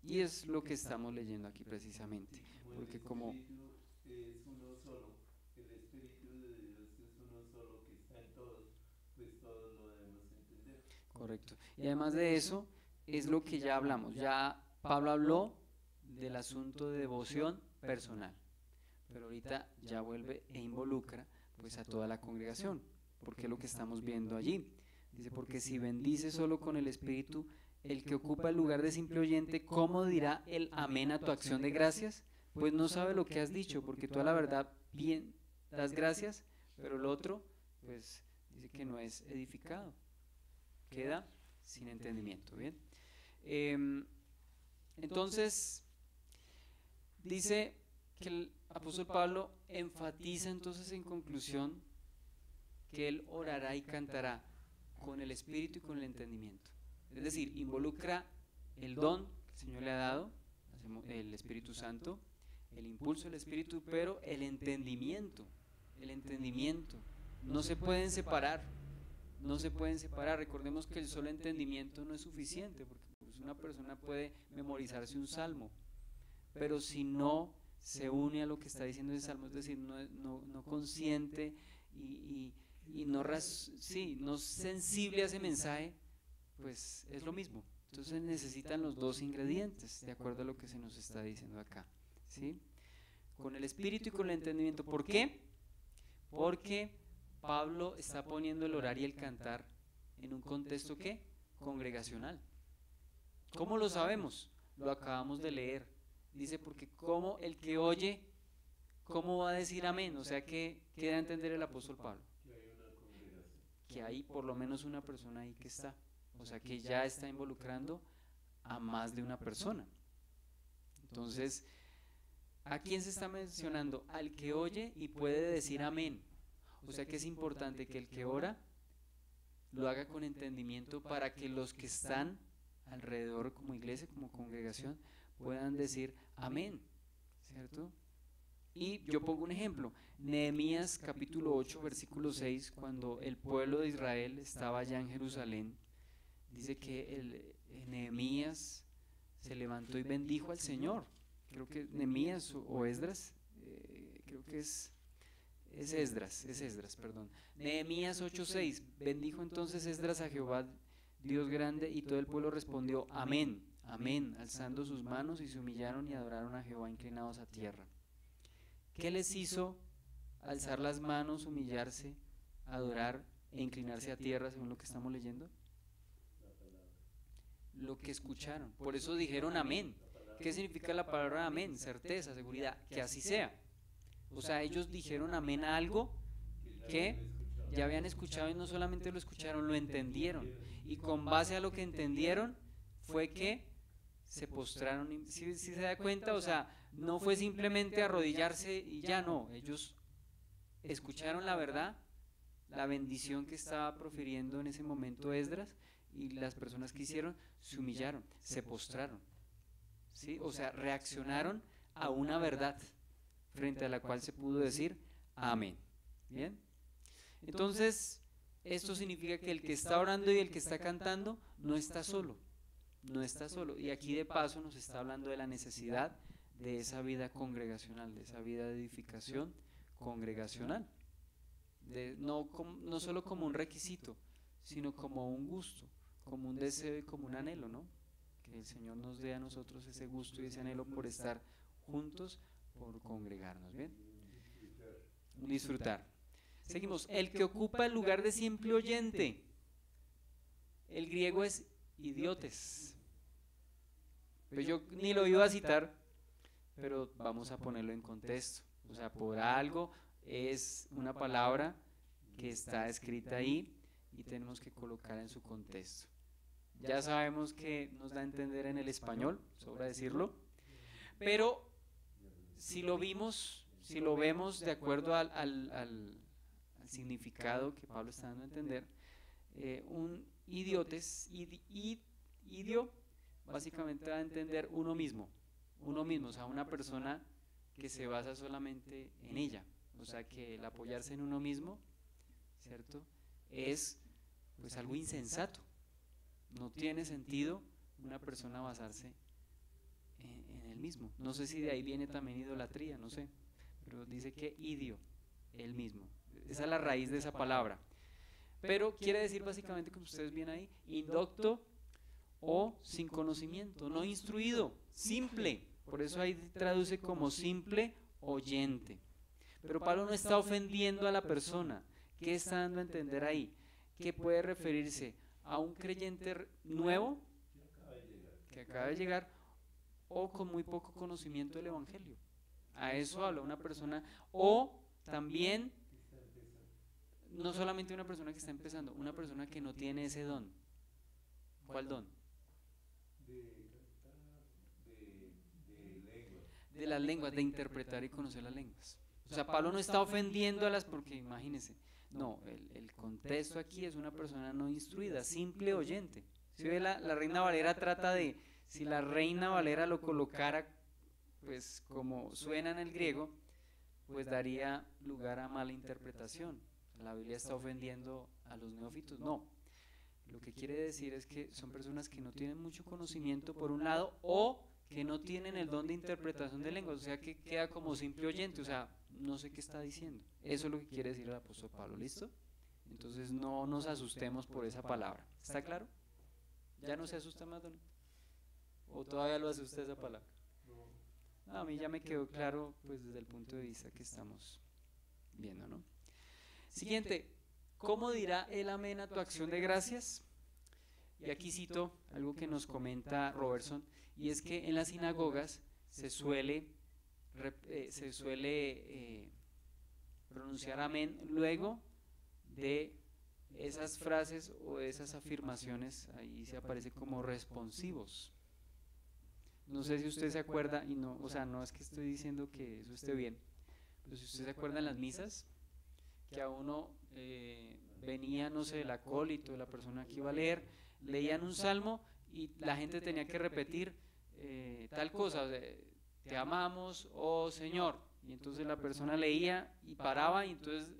Speaker 1: Y es lo que estamos leyendo aquí precisamente, porque como...
Speaker 2: es uno solo, el Espíritu de Dios es uno solo que está en todos, pues todos lo debemos entender.
Speaker 1: Correcto. Y además de eso, es lo que ya hablamos. Ya Pablo habló del asunto de devoción personal, pero ahorita ya vuelve e involucra pues a toda la congregación, porque es lo que estamos viendo allí. Dice: porque si bendice solo con el Espíritu, el que ocupa el lugar de simple oyente, ¿cómo dirá el amén a tu acción de gracias? Pues no sabe lo que has dicho, porque tú a la verdad bien das gracias, pero el otro pues dice que no es edificado, queda sin entendimiento. Bien, entonces dice que el apóstol Pablo enfatiza entonces en conclusión que él orará y cantará con el espíritu y con el entendimiento. Es decir, involucra el don que el Señor le ha dado, el Espíritu Santo, el impulso del Espíritu, pero el entendimiento no se pueden separar, no se pueden separar. Recordemos que el solo entendimiento no es suficiente, porque pues una persona puede memorizarse un salmo, pero si no se une a lo que está diciendo ese salmo, es decir, no consciente y no es sensible a ese mensaje, pues es lo mismo. Entonces necesitan los dos ingredientes, de acuerdo a lo que se nos está diciendo acá, ¿sí? Con el espíritu y con el entendimiento. ¿Por qué? Porque Pablo está poniendo el orar y el cantar en un contexto, ¿qué? Congregacional. ¿Cómo lo sabemos? Lo acabamos de leer. Dice: porque como el que oye, ¿cómo va a decir amén? O sea, ¿qué da a entender el apóstol Pablo? Que hay por lo menos una persona ahí que está. O sea, que ya está involucrando a más de una persona. Entonces, ¿a quién se está mencionando? Al que oye y puede decir amén. O sea que es importante que el que ora lo haga con entendimiento, para que los que están alrededor como iglesia, como congregación, puedan decir amén, ¿cierto? Y yo pongo un ejemplo: Nehemías capítulo 8 versículo 6, cuando el pueblo de Israel estaba allá en Jerusalén, dice que Nehemías se levantó y bendijo al Señor. Creo que Nehemías o Esdras, creo que es Esdras, perdón. Nehemías 8:6, bendijo entonces Esdras a Jehová Dios grande, y todo el pueblo respondió amén, amén, alzando sus manos, y se humillaron y adoraron a Jehová inclinados a tierra. ¿Qué les hizo alzar las manos, humillarse, adorar e inclinarse a tierra, según lo que estamos leyendo? Lo que escucharon. Por eso dijeron amén. ¿Qué significa la palabra amén? Certeza, seguridad, que así sea. O sea, ellos dijeron amén a algo que ya habían escuchado, y no solamente lo escucharon, lo entendieron. Y con base a lo que entendieron fue que se postraron. Si se da cuenta, o sea, no fue simplemente arrodillarse y ya no. Ellos escucharon la verdad, la bendición que estaba profiriendo en ese momento Esdras, y las personas que hicieron se humillaron, se postraron, ¿sí? O sea, reaccionaron a una verdad frente a la cual se pudo decir amén. Bien, entonces esto significa que el que está orando y el que está cantando no está solo, no está solo. Y aquí de paso nos está hablando de la necesidad de esa vida congregacional, de esa vida de edificación congregacional, no solo como un requisito, sino como un gusto, como un deseo y como un anhelo, ¿no? Que el Señor nos dé a nosotros ese gusto y ese anhelo por estar juntos, por congregarnos. Bien, un disfrutar. Seguimos, el que ocupa el lugar de simple oyente, el griego es idiotes. Pues yo ni lo iba a citar, pero vamos a ponerlo en contexto. O sea, por algo es una palabra que está escrita ahí y tenemos que colocarla en su contexto. Ya sabemos que nos da a entender en el español, sobra decirlo, pero si lo vemos de acuerdo al significado que Pablo está dando a entender, un idiotes, idio, básicamente va a entender uno mismo, o sea, una persona que se basa solamente en ella, o sea, que el apoyarse en uno mismo, ¿cierto?, es pues algo insensato. No tiene sentido una persona basarse en él mismo. No sé si de ahí viene también idolatría, no sé, pero dice que idio, él mismo. Esa es la raíz de esa palabra. Pero quiere decir básicamente, como ustedes ven ahí, indocto o sin conocimiento, no instruido, simple. Por eso ahí traduce como simple oyente. Pero Pablo no está ofendiendo a la persona. ¿Qué está dando a entender ahí? Que puede referirse a un creyente nuevo que acaba de llegar o con muy poco conocimiento del evangelio. A eso habla una persona, o también no solamente una persona que está empezando, una persona que no tiene ese don. ¿Cuál don? De las lenguas, de interpretar y conocer las lenguas. O sea, Pablo no está ofendiendo a las, porque imagínense, no, el contexto aquí es una persona no instruida, simple oyente. Si ve la Reina Valera trata de, si la Reina Valera lo colocara pues como suena en el griego, pues daría lugar a mala interpretación. La Biblia está ofendiendo a los neófitos. No, lo que quiere decir es que son personas que no tienen mucho conocimiento por un lado, o que no tienen el don de interpretación de lenguas, o sea que queda como simple oyente, o sea, no sé qué está diciendo. Eso es lo que quiere decir el apóstol Pablo, ¿listo? Entonces no nos asustemos por esa palabra. ¿Está claro? ¿Ya no se asusta más, don? ¿O todavía lo asusta esa palabra? No, a mí ya me quedó claro, pues desde el punto de vista que estamos viendo, ¿no? Siguiente, ¿cómo dirá el amén a tu acción de gracias? Y aquí cito algo que nos comenta Robertson, y es que en las sinagogas se suele pronunciar amén luego de esas frases o esas afirmaciones. Ahí se aparece como responsivos. No sé si usted se acuerda, y no, o sea, no es que estoy diciendo que eso esté bien, pero si usted se acuerda en las misas, que a uno venía, no sé, el acólito, la persona que iba a leer, leían un salmo y la gente tenía que repetir tal cosa, o sea, te amamos, oh Señor, y entonces la persona leía y paraba, y entonces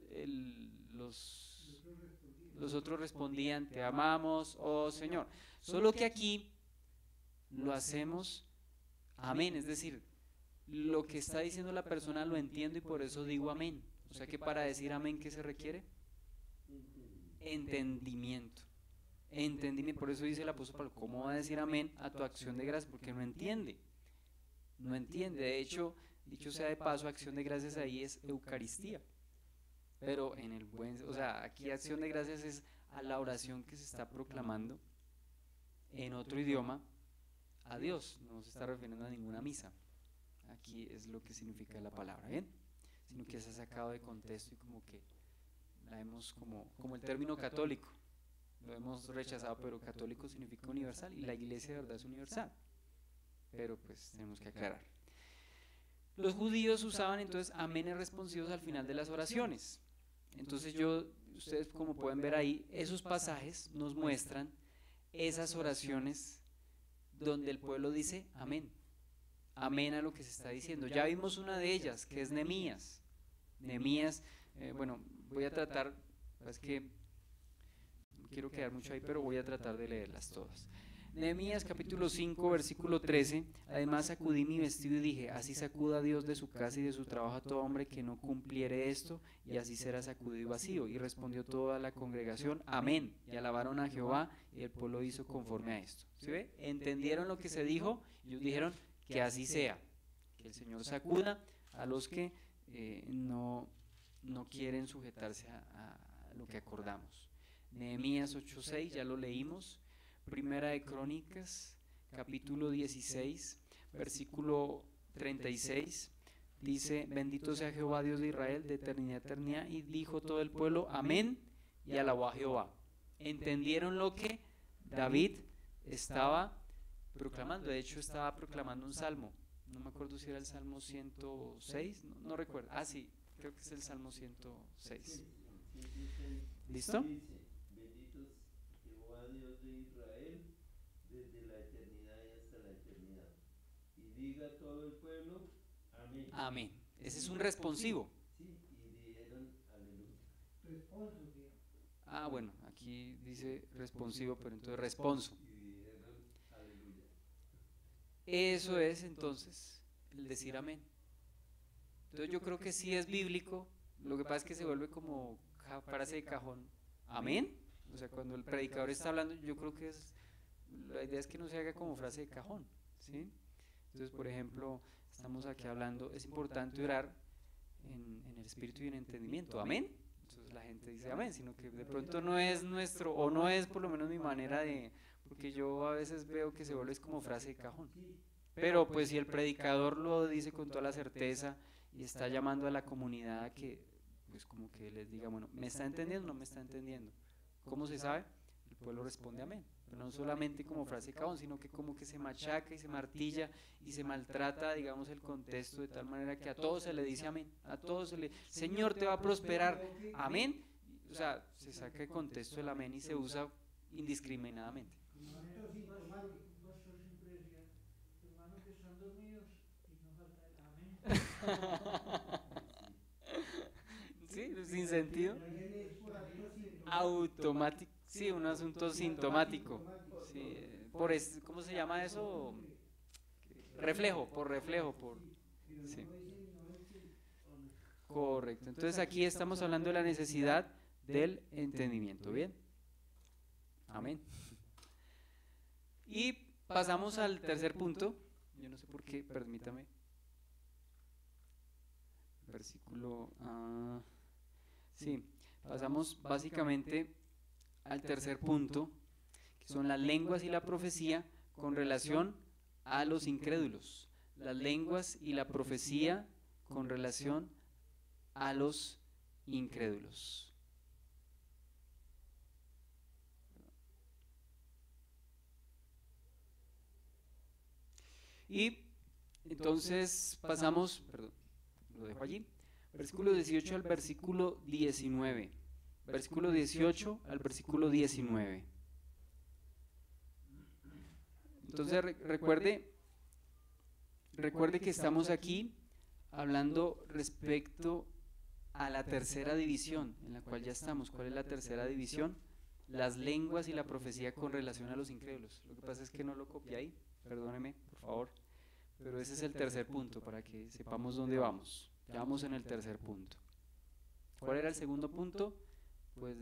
Speaker 1: los otros respondían, te amamos, oh Señor. Solo que aquí lo hacemos amén, es decir, lo que está diciendo la persona lo entiendo y por eso digo amén. O sea que para decir amén, ¿qué se requiere? Entendimiento. Entendimiento. Por eso dice el apóstol Pablo, ¿cómo va a decir amén a tu acción de gracias? Porque no entiende. No entiende. De hecho, dicho sea de paso, acción de gracias ahí es Eucaristía. Pero en el buen, o sea, aquí acción de gracias es a la oración que se está proclamando en otro idioma a Dios. No se está refiriendo a ninguna misa. Aquí es lo que significa la palabra, ¿bien? Sino que se ha sacado de contexto y como que la hemos como el término católico, lo hemos rechazado, pero católico significa universal y la iglesia de verdad es universal, pero pues tenemos que aclarar. Los judíos usaban entonces aménes responsivos al final de las oraciones. Entonces ustedes como pueden ver ahí, esos pasajes nos muestran esas oraciones donde el pueblo dice amén. Amén a lo que se está diciendo. Ya vimos una de ellas, que es Nehemías. Nehemías, bueno, voy a tratar, es que no quiero quedar mucho ahí, pero voy a tratar de leerlas todas. Nehemías capítulo 5 versículo 13: además sacudí mi vestido y dije, así sacuda Dios de su casa y de su trabajo a todo hombre que no cumpliere esto, y así será sacudido y vacío. Y respondió toda la congregación, amén, y alabaron a Jehová, y el pueblo hizo conforme a esto. ¿Sí ve? Entendieron lo que se dijo, y ellos dijeron que así sea, que el Señor sacuda a los que no quieren sujetarse a lo que acordamos. Nehemías 8:6, ya lo leímos. Primera de Crónicas, capítulo 16, versículo 36, dice, bendito sea Jehová Dios de Israel de eternidad a eternidad, y dijo todo el pueblo, amén, y alabó a Jehová. Entendieron lo que David estaba proclamando. De hecho estaba proclamando un salmo, no me acuerdo si era el Salmo 106, no recuerdo, sí, creo que es el Salmo 106. ¿Listo?
Speaker 2: Dios de Israel desde la eternidad y hasta la eternidad. Y diga todo el pueblo, amén.
Speaker 1: Amén. Ese es un responsivo.
Speaker 2: Sí, y dijeron aleluya.
Speaker 1: Bueno, aquí dice responsivo, pero entonces responso.
Speaker 2: Y dijeron aleluya.
Speaker 1: Eso es entonces el decir amén. Entonces yo creo que sí es bíblico, lo que pasa es que se vuelve como frase de cajón. Amén. O sea, cuando el predicador está hablando, yo creo que la idea es que no se haga como frase de cajón, ¿sí? Entonces, por ejemplo, estamos aquí hablando, es importante orar en el espíritu y en entendimiento, amén. Entonces la gente dice amén, sino que de pronto no es nuestro, o no es por lo menos mi manera de, porque yo a veces veo que se vuelve como frase de cajón. Pero pues si el predicador lo dice con toda la certeza y está llamando a la comunidad a que, pues como que les diga, bueno, ¿me está entendiendo o no me está entendiendo? ¿Cómo se sabe? El pueblo responde amén, pero no solamente como frase de cajón, sino que como que se machaca y se martilla y se maltrata, digamos, el contexto de tal manera que a todos se le dice amén, a todos se le, Señor te va a prosperar, amén. O sea, se saca de contexto el amén y se usa indiscriminadamente. Sí, sin sentido. Automático, sí, un asunto sintomático. Sí, ¿cómo se llama eso? Reflejo, sí. Correcto. Entonces aquí estamos hablando de la necesidad del entendimiento, ¿bien? Amén. Y pasamos al tercer punto. Yo no sé por qué, permítame. Versículo, sí, pasamos básicamente al tercer punto, que son las lenguas y la profecía con relación a los incrédulos. Las lenguas y la profecía con relación a los incrédulos. Y entonces pasamos, perdón, lo dejo allí, versículo 18 al versículo 19. Versículo 18 al versículo 19. Entonces recuerde que estamos aquí hablando respecto a la tercera división en la cual ya estamos. ¿Cuál es la tercera división? Las lenguas y la profecía con relación a los incrédulos. Lo que pasa es que no lo copié ahí, perdóneme, por favor, pero ese es el tercer punto para que sepamos dónde vamos. Ya vamos en el tercer punto. ¿Cuál era el segundo punto? Pues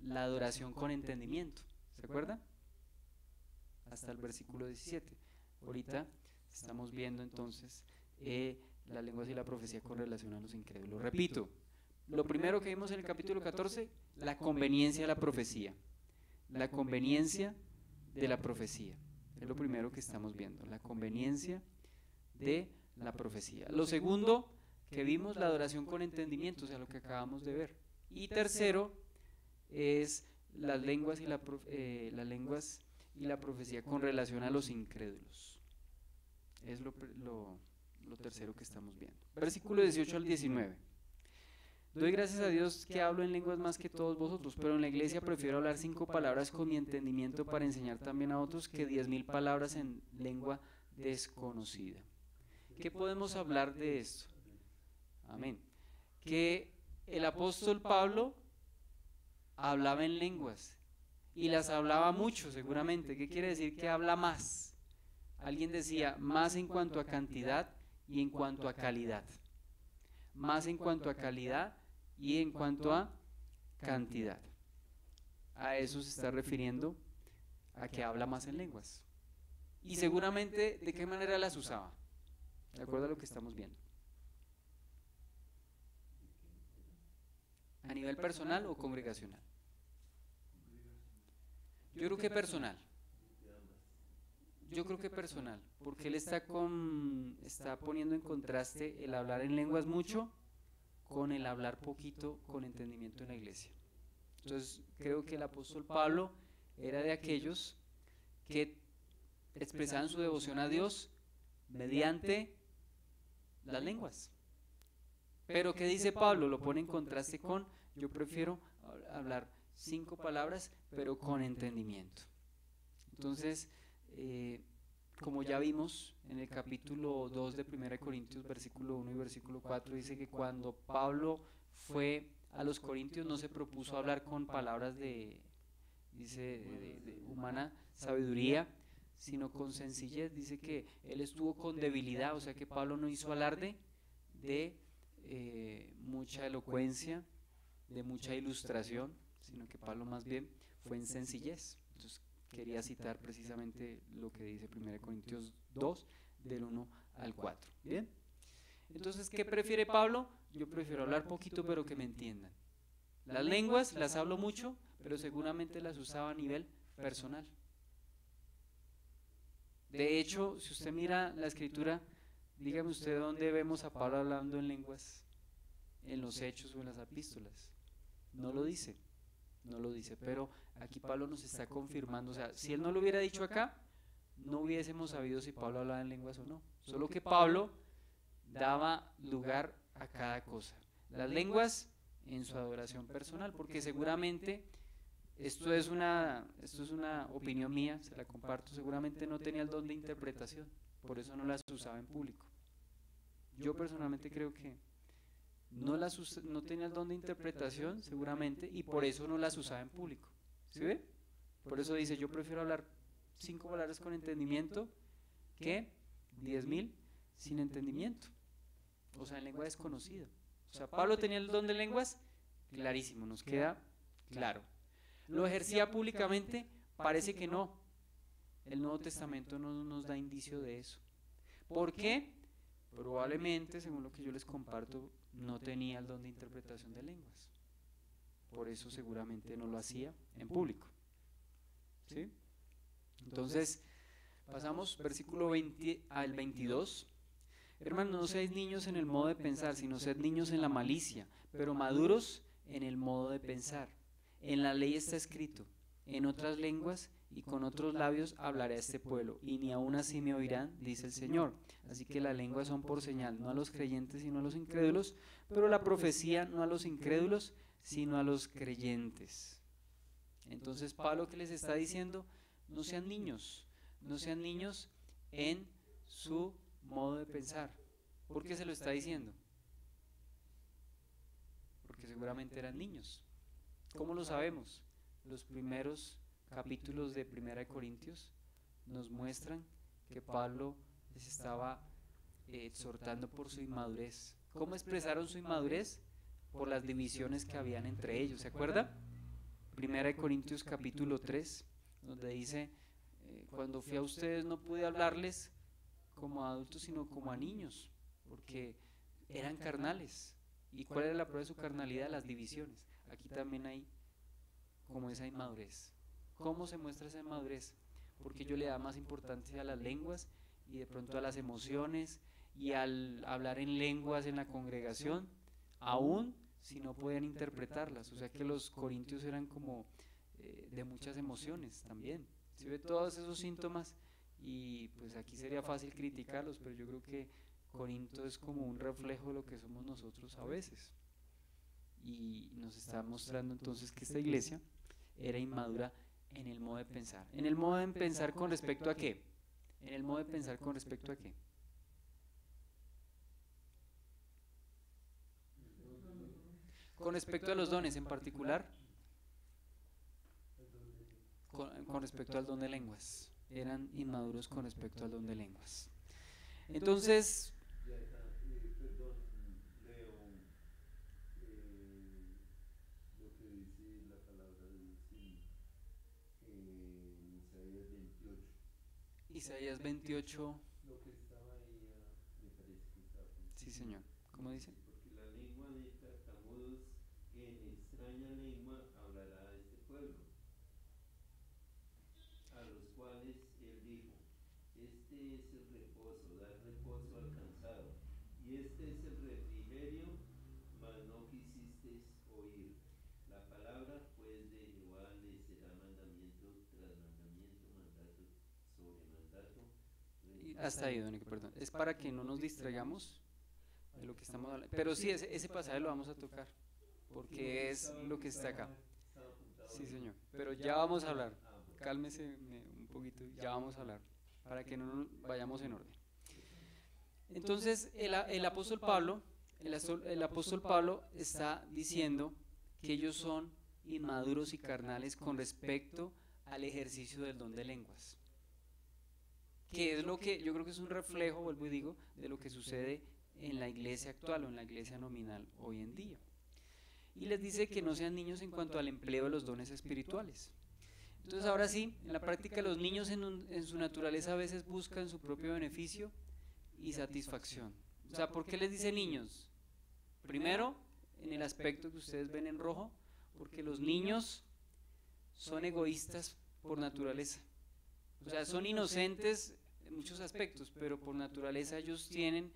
Speaker 1: la adoración con entendimiento, ¿se acuerda? Hasta el versículo 17. Ahorita estamos viendo entonces las lenguas y la profecía con relación a los incrédulos. Repito, lo primero que vimos en el capítulo 14, la conveniencia de la profecía. La conveniencia de la profecía. Es lo primero que estamos viendo, la conveniencia de la profecía. Lo segundo que vimos, la adoración con entendimiento, o sea, lo que acabamos de ver. Y tercero es las lenguas y la profecía con relación a los incrédulos. Es lo tercero que estamos viendo. Versículo 18 al 19. Doy gracias a Dios que hablo en lenguas más que todos vosotros, pero en la iglesia prefiero hablar 5 palabras con mi entendimiento para enseñar también a otros que 10.000 palabras en lengua desconocida. ¿Qué podemos hablar de esto? Amén. Que el apóstol Pablo hablaba en lenguas y las hablaba mucho seguramente. ¿Qué quiere decir que habla más? Alguien decía más en cuanto a cantidad y en cuanto a calidad. Más en cuanto a calidad y en cuanto a cantidad. A eso se está refiriendo, a que habla más en lenguas. Y seguramente, ¿de qué manera las usaba? De acuerdo a lo que estamos viendo. ¿A nivel personal o congregacional? Yo creo que personal. Yo creo que personal, porque él está poniendo en contraste el hablar en lenguas mucho con el hablar poquito con entendimiento en la iglesia. Entonces creo que el apóstol Pablo era de aquellos que expresaban su devoción a Dios mediante las lenguas. Pero ¿qué dice Pablo? Lo pone en contraste con: yo prefiero hablar 5 palabras pero con entendimiento. Entonces, como ya vimos en el capítulo 2 de 1 Corintios, versículo 1 y versículo 4, dice que cuando Pablo fue a los Corintios no se propuso hablar con palabras de humana sabiduría, sino con sencillez. Dice que él estuvo con debilidad, o sea que Pablo no hizo alarde de mucha elocuencia, de mucha ilustración, sino que Pablo más bien fue en sencillez. Entonces quería citar precisamente lo que dice 1 Corintios 2, del 1 al 4. ¿Bien? Entonces, ¿qué prefiere Pablo? Yo prefiero hablar poquito pero que me entiendan. Las lenguas las hablo mucho, pero seguramente las usaba a nivel personal. De hecho, si usted mira la escritura, dígame usted dónde vemos a Pablo hablando en lenguas, en los Hechos o en las epístolas. No lo dice, pero aquí Pablo nos está confirmando. O sea, si él no lo hubiera dicho acá, no hubiésemos sabido si Pablo hablaba en lenguas o no. Solo que Pablo daba lugar a cada cosa. Las lenguas en su adoración personal, porque seguramente, esto es una opinión mía, se la comparto, seguramente no tenía el don de interpretación, por eso no las usaba en público. Yo personalmente creo que no tenía el don de interpretación seguramente, y por eso no las usaba en público. ¿Sí ve? Por eso dice: yo prefiero hablar 5 palabras con entendimiento que 10.000 sin entendimiento, o sea, en lengua desconocida. O sea, Pablo tenía el don de lenguas, clarísimo, nos queda claro. ¿Lo ejercía públicamente? Parece que no. El Nuevo Testamento no nos da indicio de eso. ¿Por qué? Probablemente, según lo que yo les comparto, no tenía el don de interpretación de lenguas. Por eso seguramente no lo hacía en público. ¿Sí? Entonces, pasamos versículo 20 al 22. Hermanos, no seáis niños en el modo de pensar, sino sed niños en la malicia, pero maduros en el modo de pensar. En la ley está escrito: en otras lenguas y con otros labios hablaré a este pueblo, y ni aun así me oirán, dice el Señor. Así que las lenguas son por señal, no a los creyentes sino a los incrédulos, pero la profecía no a los incrédulos sino a los creyentes. Entonces Pablo, ¿qué les está diciendo? No sean niños en su modo de pensar. ¿Por qué se lo está diciendo? Porque seguramente eran niños. ¿Cómo lo sabemos? Los primeros capítulos de 1 Corintios nos muestran que Pablo les estaba exhortando por su inmadurez. ¿Cómo expresaron su inmadurez? Por las divisiones que habían entre ellos. ¿Se acuerda? 1 Corintios capítulo 3, donde dice: cuando fui a ustedes no pude hablarles como a adultos sino como a niños, porque eran carnales. ¿Y cuál era la prueba de su carnalidad? Las divisiones. Aquí también hay como esa inmadurez. ¿Cómo se muestra esa inmadurez? Porque yo le da más importancia a las lenguas y de pronto a las emociones, y al hablar en lenguas en la congregación, aún si no podían interpretarlas. O sea que los corintios eran como de muchas emociones también. Se ve todos esos síntomas, y pues aquí sería fácil criticarlos, pero yo creo que Corinto es como un reflejo de lo que somos nosotros a veces. y nos está mostrando entonces que esta iglesia era inmadura en el modo de pensar. ¿En el modo de pensar con respecto a qué? En el modo de pensar con respecto a qué. Con respecto a los dones en particular, con respecto al don de lenguas. Eran inmaduros con respecto al don de lenguas. Entonces,
Speaker 2: Perdón, leo lo que dice la palabra de Dios en Isaías 28.
Speaker 1: Isaías 28,
Speaker 2: Lo que estaba ahí, me parece que estaba pensando.
Speaker 1: sí señor, ¿cómo dice?
Speaker 2: Porque la lengua de tartamudos, en extraña lengua hablará este pueblo, a los cuales él dijo: este es el reposo, dar reposo al cansado, y este es el refrigerio, mas no quisisteis oír. La palabra pues de Jehová le será mandamiento tras mandamiento, mandato sobre mandato.
Speaker 1: Y hasta ahí, Dónico, perdón. Es para que no nos distraigamos de lo que estamos hablando. Pero sí, ese pasaje lo vamos a tocar, porque es lo que está acá. Sí, señor. Pero ya vamos a hablar. Cálmese un poquito, ya vamos a hablar, para que no nos vayamos en orden. Entonces, el apóstol Pablo está diciendo que ellos son inmaduros y carnales con respecto al ejercicio del don de lenguas, que es lo que yo creo que es un reflejo, vuelvo y digo, de lo que sucede en la iglesia actual o en la iglesia nominal hoy en día. Y les dice que no sean niños en cuanto al empleo de los dones espirituales. Entonces, ahora sí, en la práctica los niños en su naturaleza a veces buscan su propio beneficio y satisfacción. O sea, ¿por qué les dice niños? Primero, en el aspecto que ustedes ven en rojo, porque los niños son egoístas por naturaleza. O sea, son inocentes en muchos aspectos, pero por naturaleza ellos tienen,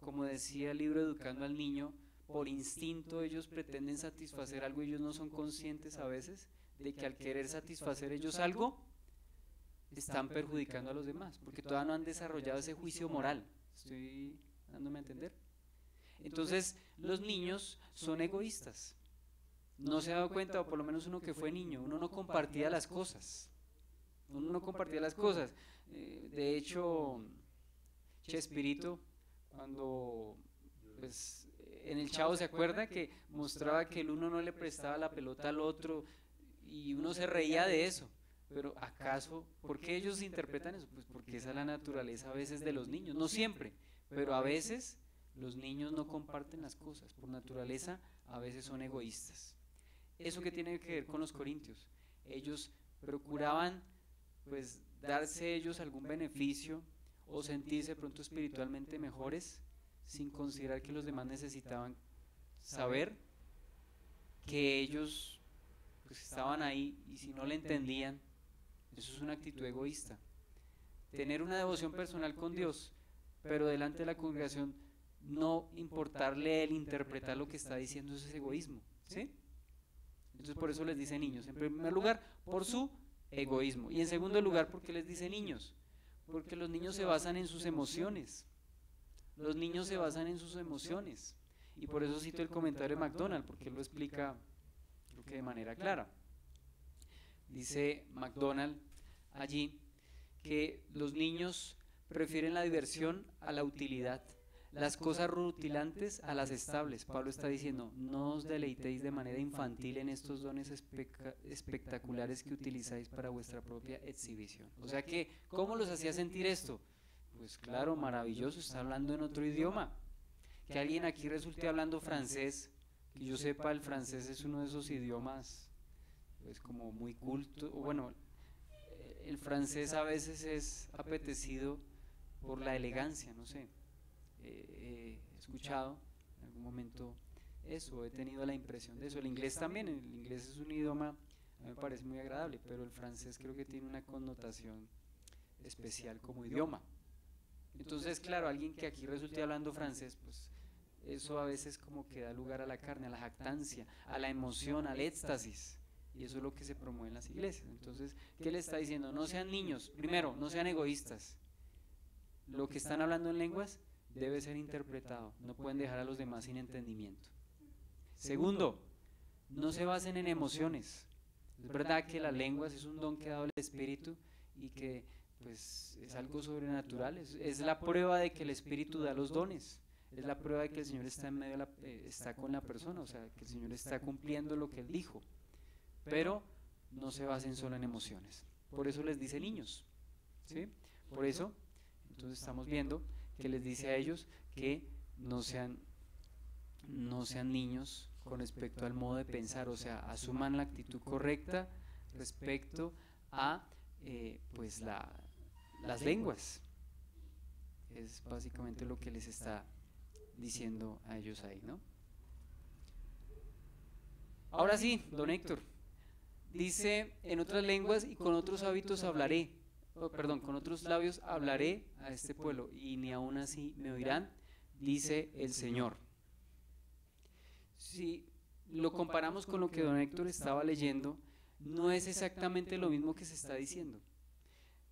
Speaker 1: como decía el libro Educando al Niño, por instinto ellos pretenden satisfacer algo y ellos no son conscientes a veces de que al querer satisfacer ellos algo, están perjudicando a los demás, porque todavía no han desarrollado ese juicio moral. ¿Estoy dándome a entender? Entonces, los niños son egoístas. No se ha dado cuenta, o por lo menos uno que fue niño, uno no compartía las cosas. Uno no compartía las cosas. De hecho, Chespirito, cuando pues, en el Chavo se acuerda que mostraba que el uno no le prestaba la pelota al otro y uno se reía de eso. Pero ¿acaso, por qué ellos interpretan eso? Pues porque esa es la naturaleza a veces de los niños, no siempre, pero a veces los niños no comparten las cosas, por naturaleza a veces son egoístas. ¿Eso qué tiene que ver con los corintios? Ellos procuraban pues darse ellos algún beneficio o sentirse pronto espiritualmente mejores sin considerar que los demás necesitaban saber que ellos pues estaban ahí y si no le entendían, eso es una actitud egoísta. Tener una devoción personal con Dios, pero delante de la congregación no importarle el interpretar lo que está diciendo, eso es egoísmo, ¿sí? Entonces por eso les dice niños, en primer lugar por su egoísmo, y en segundo lugar porque les dice niños, porque los niños se basan en sus emociones, los niños se basan en sus emociones, y por eso cito el comentario de MacDonald, porque él lo explica creo que de manera clara. Dice MacDonald allí que los niños prefieren la diversión a la utilidad, las cosas rutilantes a las estables. Pablo está diciendo, no os deleitéis de manera infantil en estos dones espectaculares que utilizáis para vuestra propia exhibición. O sea que, ¿cómo los hacía sentir esto? Pues claro, maravilloso, está hablando en otro idioma. Que alguien aquí resulte hablando francés, que yo sepa, el francés es uno de esos idiomas pues como muy culto, o bueno, el francés a veces es apetecido por la elegancia, no sé, he escuchado en algún momento eso, he tenido la impresión de eso. El inglés también, el inglés es un idioma, a mí me parece muy agradable, pero el francés creo que tiene una connotación especial como idioma. Entonces, claro, alguien que aquí resulte hablando francés, pues eso a veces como que da lugar a la carne, a la jactancia, a la emoción, al éxtasis. Y eso es lo que se promueve en las iglesias. Entonces, ¿qué le está diciendo? No sean niños, primero, no sean egoístas. Lo que están hablando en lenguas debe ser interpretado, no pueden dejar a los demás sin entendimiento. Segundo, no se basen en emociones. Es verdad que las lenguas es un don que ha dado el Espíritu y que pues es algo sobrenatural, es la prueba de que el Espíritu da los dones, es la prueba de que el Señor está en medio está con la persona, o sea, que el Señor está cumpliendo lo que Él dijo, pero no se basen solo en emociones. Por eso les dice niños, ¿sí? Por eso, entonces estamos viendo que les dice a ellos que no sean niños con respecto al modo de pensar, o sea, asuman la actitud correcta respecto a pues las lenguas. Es básicamente lo que les está diciendo a ellos ahí, ¿no? Ahora sí, don Héctor, dice: en otras lenguas y con otros hábitos hablaré, con otros labios hablaré a este pueblo, y ni aún así me oirán, dice el Señor. Si lo comparamos con lo que don Héctor estaba leyendo, no es exactamente lo mismo que se está diciendo.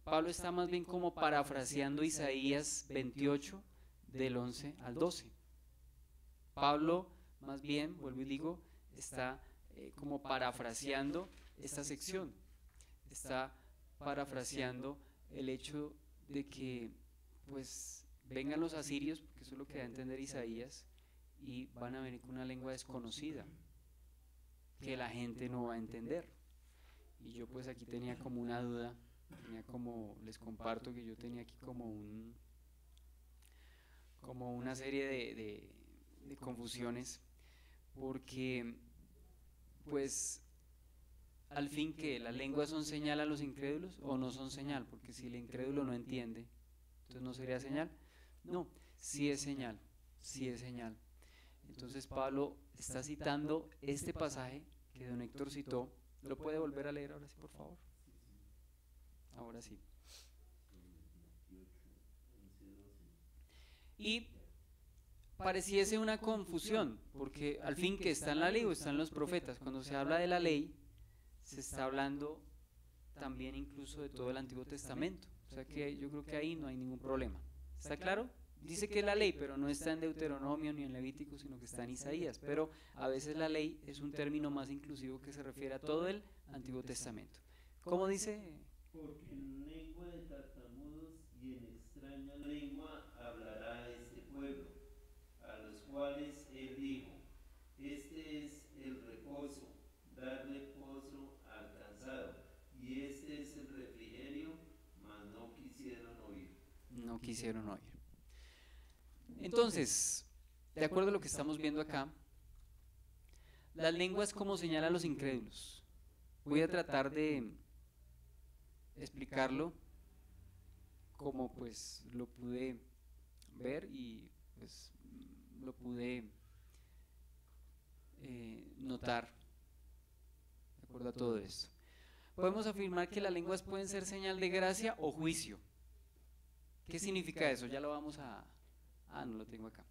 Speaker 1: Pablo está más bien como parafraseando Isaías 28 del 11 al 12. Pablo más bien, vuelvo y digo, está como parafraseando esta sección, está parafraseando el hecho de que pues vengan los asirios, porque eso es lo que da a entender Isaías, y van a venir con una lengua desconocida que la gente no va a entender. Y yo pues aquí tenía como una duda, les comparto que yo tenía aquí como una serie de confusiones, porque pues al fin, que las lenguas son señal a los incrédulos o no son señal, porque si el incrédulo no entiende, entonces no sería señal. No, sí es señal, sí es señal. Entonces Pablo está citando este pasaje que don Héctor citó. ¿Lo puede volver a leer ahora sí, por favor? Ahora sí. Y pareciese una confusión, porque al fin, que está en la ley o están los profetas. Cuando se habla de la ley, se está hablando también incluso de todo el Antiguo Testamento. O sea que yo creo que ahí no hay ningún problema. ¿Está claro? Dice que es la ley, pero no está en Deuteronomio ni en Levítico, sino que está en Isaías. Pero a veces la ley es un término más inclusivo que se refiere a todo el Antiguo Testamento. ¿Cómo dice?
Speaker 2: Porque en lengua de tartamudos y en extraña lengua hablará este pueblo, a los cuales él dijo: este es el reposo, darle poso al cansado, y este es el refrigerio, mas no quisieron oír.
Speaker 1: No quisieron oír. Entonces, de acuerdo a lo que estamos viendo acá, las lenguas como señala a los incrédulos. Voy a tratar de explicarlo como pues lo pude ver y pues lo pude notar de acuerdo a todo esto. Podemos afirmar que las lenguas pueden ser señal de gracia o juicio. ¿Qué significa eso? Ya lo vamos a... no lo tengo acá.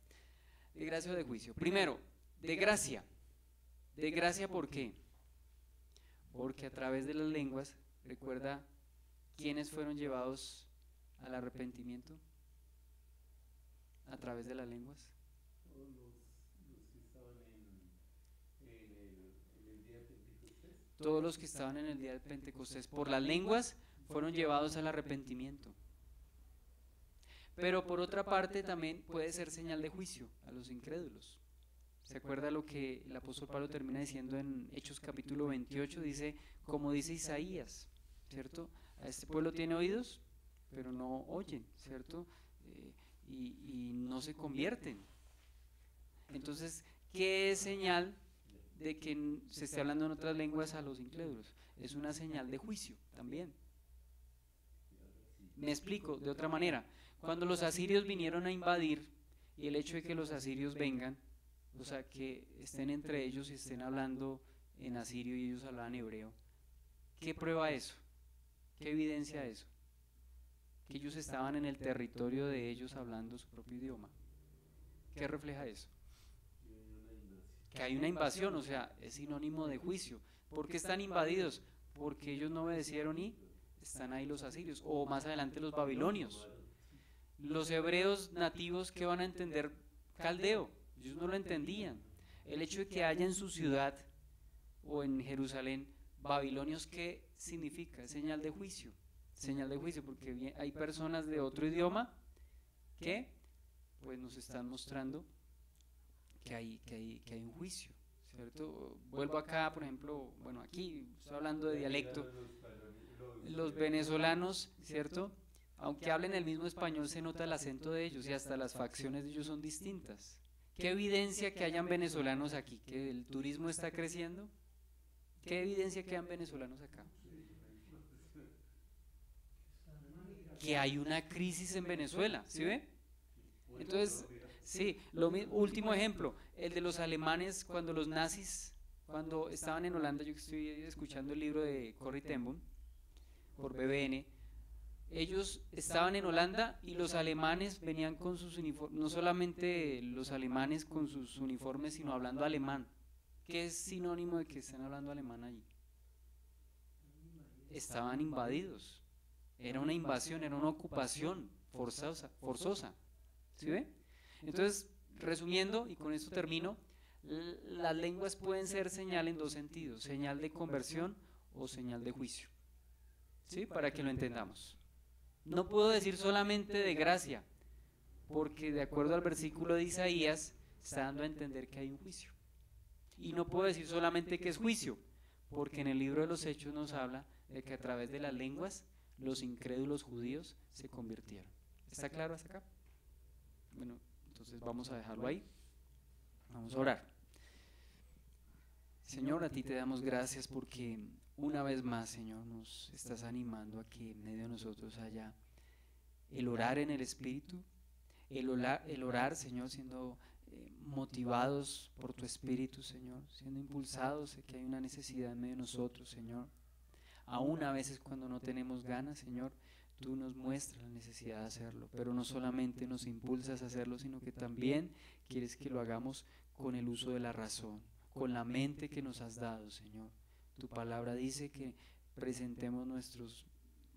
Speaker 1: De gracia o de juicio. Primero, de gracia. De gracia, ¿por qué? Porque a través de las lenguas, recuerda quiénes fueron llevados al arrepentimiento a través de las lenguas.
Speaker 2: Todos los que estaban en el día de Pentecostés.
Speaker 1: Todos los que estaban en el día de Pentecostés por las lenguas fueron llevados al arrepentimiento. Pero por otra parte también puede ser señal de juicio a los incrédulos. ¿Se acuerda lo que el apóstol Pablo termina diciendo en Hechos capítulo 28? Dice, como dice Isaías, ¿cierto? A este pueblo tiene oídos, pero no oyen, ¿cierto? Y no se convierten. Entonces, ¿qué es señal de que se esté hablando en otras lenguas a los incrédulos? Es una señal de juicio también. Me explico de otra manera. Cuando los asirios vinieron a invadir, y el hecho de que los asirios vengan, o sea, que estén entre ellos y estén hablando en asirio y ellos hablaban hebreo, ¿qué prueba eso? ¿Qué evidencia eso? Que ellos estaban en el territorio de ellos hablando su propio idioma. ¿Qué refleja eso? Que hay una invasión, o sea, es sinónimo de juicio. ¿Por qué están invadidos? Porque ellos no obedecieron y están ahí los asirios, o más adelante los babilonios. Los hebreos nativos, ¿qué van a entender caldeo? Ellos no lo entendían. El hecho de que haya en su ciudad o en Jerusalén, babilonios, ¿qué significa? Es señal de juicio, porque hay personas de otro idioma que pues nos están mostrando que hay un juicio, ¿cierto? Vuelvo acá, por ejemplo, bueno, aquí estoy hablando de dialecto, los venezolanos, ¿cierto? Aunque hablen el mismo español, se nota el acento de ellos y hasta las facciones de ellos son distintas. ¿Qué evidencia que hayan venezolanos aquí? ¿Que el turismo está creciendo? ¿Qué evidencia que hayan venezolanos acá? Que hay una crisis en Venezuela, ¿sí ve? Entonces, sí, último ejemplo, el de los alemanes cuando los nazis, cuando estaban en Holanda, yo estoy escuchando el libro de Corrie ten Boom por BBN, ellos estaban en Holanda y los alemanes venían con sus uniformes, no solamente los alemanes con sus uniformes, sino hablando alemán. ¿Qué es sinónimo de que estén hablando alemán allí? Estaban invadidos, era una invasión, era una ocupación forzosa, ¿sí ve? Entonces, resumiendo, y con esto termino, las lenguas pueden ser señal en dos sentidos, señal de conversión o señal de juicio, ¿sí? Para que lo entendamos. No puedo decir solamente de gracia, porque de acuerdo al versículo de Isaías, está dando a entender que hay un juicio. Y no puedo decir solamente que es juicio, porque en el libro de los Hechos nos habla de que a través de las lenguas los incrédulos judíos se convirtieron. ¿Está claro hasta acá? Bueno, entonces vamos a dejarlo ahí. Vamos a orar. Señor, a ti te damos gracias porque una vez más, Señor, nos estás animando a que en medio de nosotros haya el orar en el Espíritu, el orar, Señor, siendo motivados por tu Espíritu, Señor, siendo impulsados de que hay una necesidad en medio de nosotros, Señor. Aún a veces cuando no tenemos ganas, Señor, tú nos muestras la necesidad de hacerlo, pero no solamente nos impulsas a hacerlo, sino que también quieres que lo hagamos con el uso de la razón, con la mente que nos has dado, Señor. Tu palabra dice que presentemos nuestros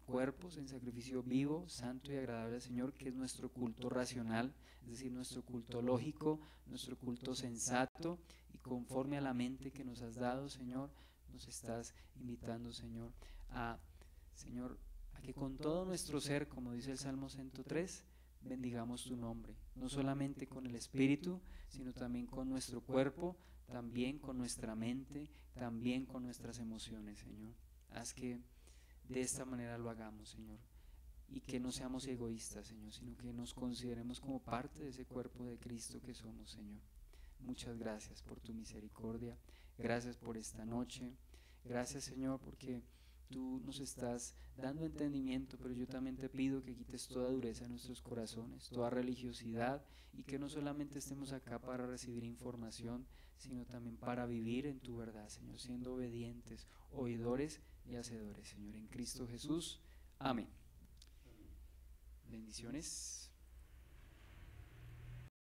Speaker 1: cuerpos en sacrificio vivo, santo y agradable al Señor, que es nuestro culto racional, es decir, nuestro culto lógico, nuestro culto sensato, y conforme a la mente que nos has dado, Señor, nos estás invitando, Señor, a que con todo nuestro ser, como dice el Salmo 103, bendigamos tu nombre, no solamente con el espíritu, sino también con nuestro cuerpo, también con nuestra mente, también con nuestras emociones, Señor. Haz que de esta manera lo hagamos, Señor, y que no seamos egoístas, Señor, sino que nos consideremos como parte de ese cuerpo de Cristo que somos, Señor. Muchas gracias por tu misericordia, gracias por esta noche, gracias, Señor, porque tú nos estás dando entendimiento, pero yo también te pido que quites toda dureza en nuestros corazones, toda religiosidad, y que no solamente estemos acá para recibir información, sino también para vivir en tu verdad, Señor, siendo obedientes, oidores y hacedores, Señor, en Cristo Jesús. Amén. Bendiciones.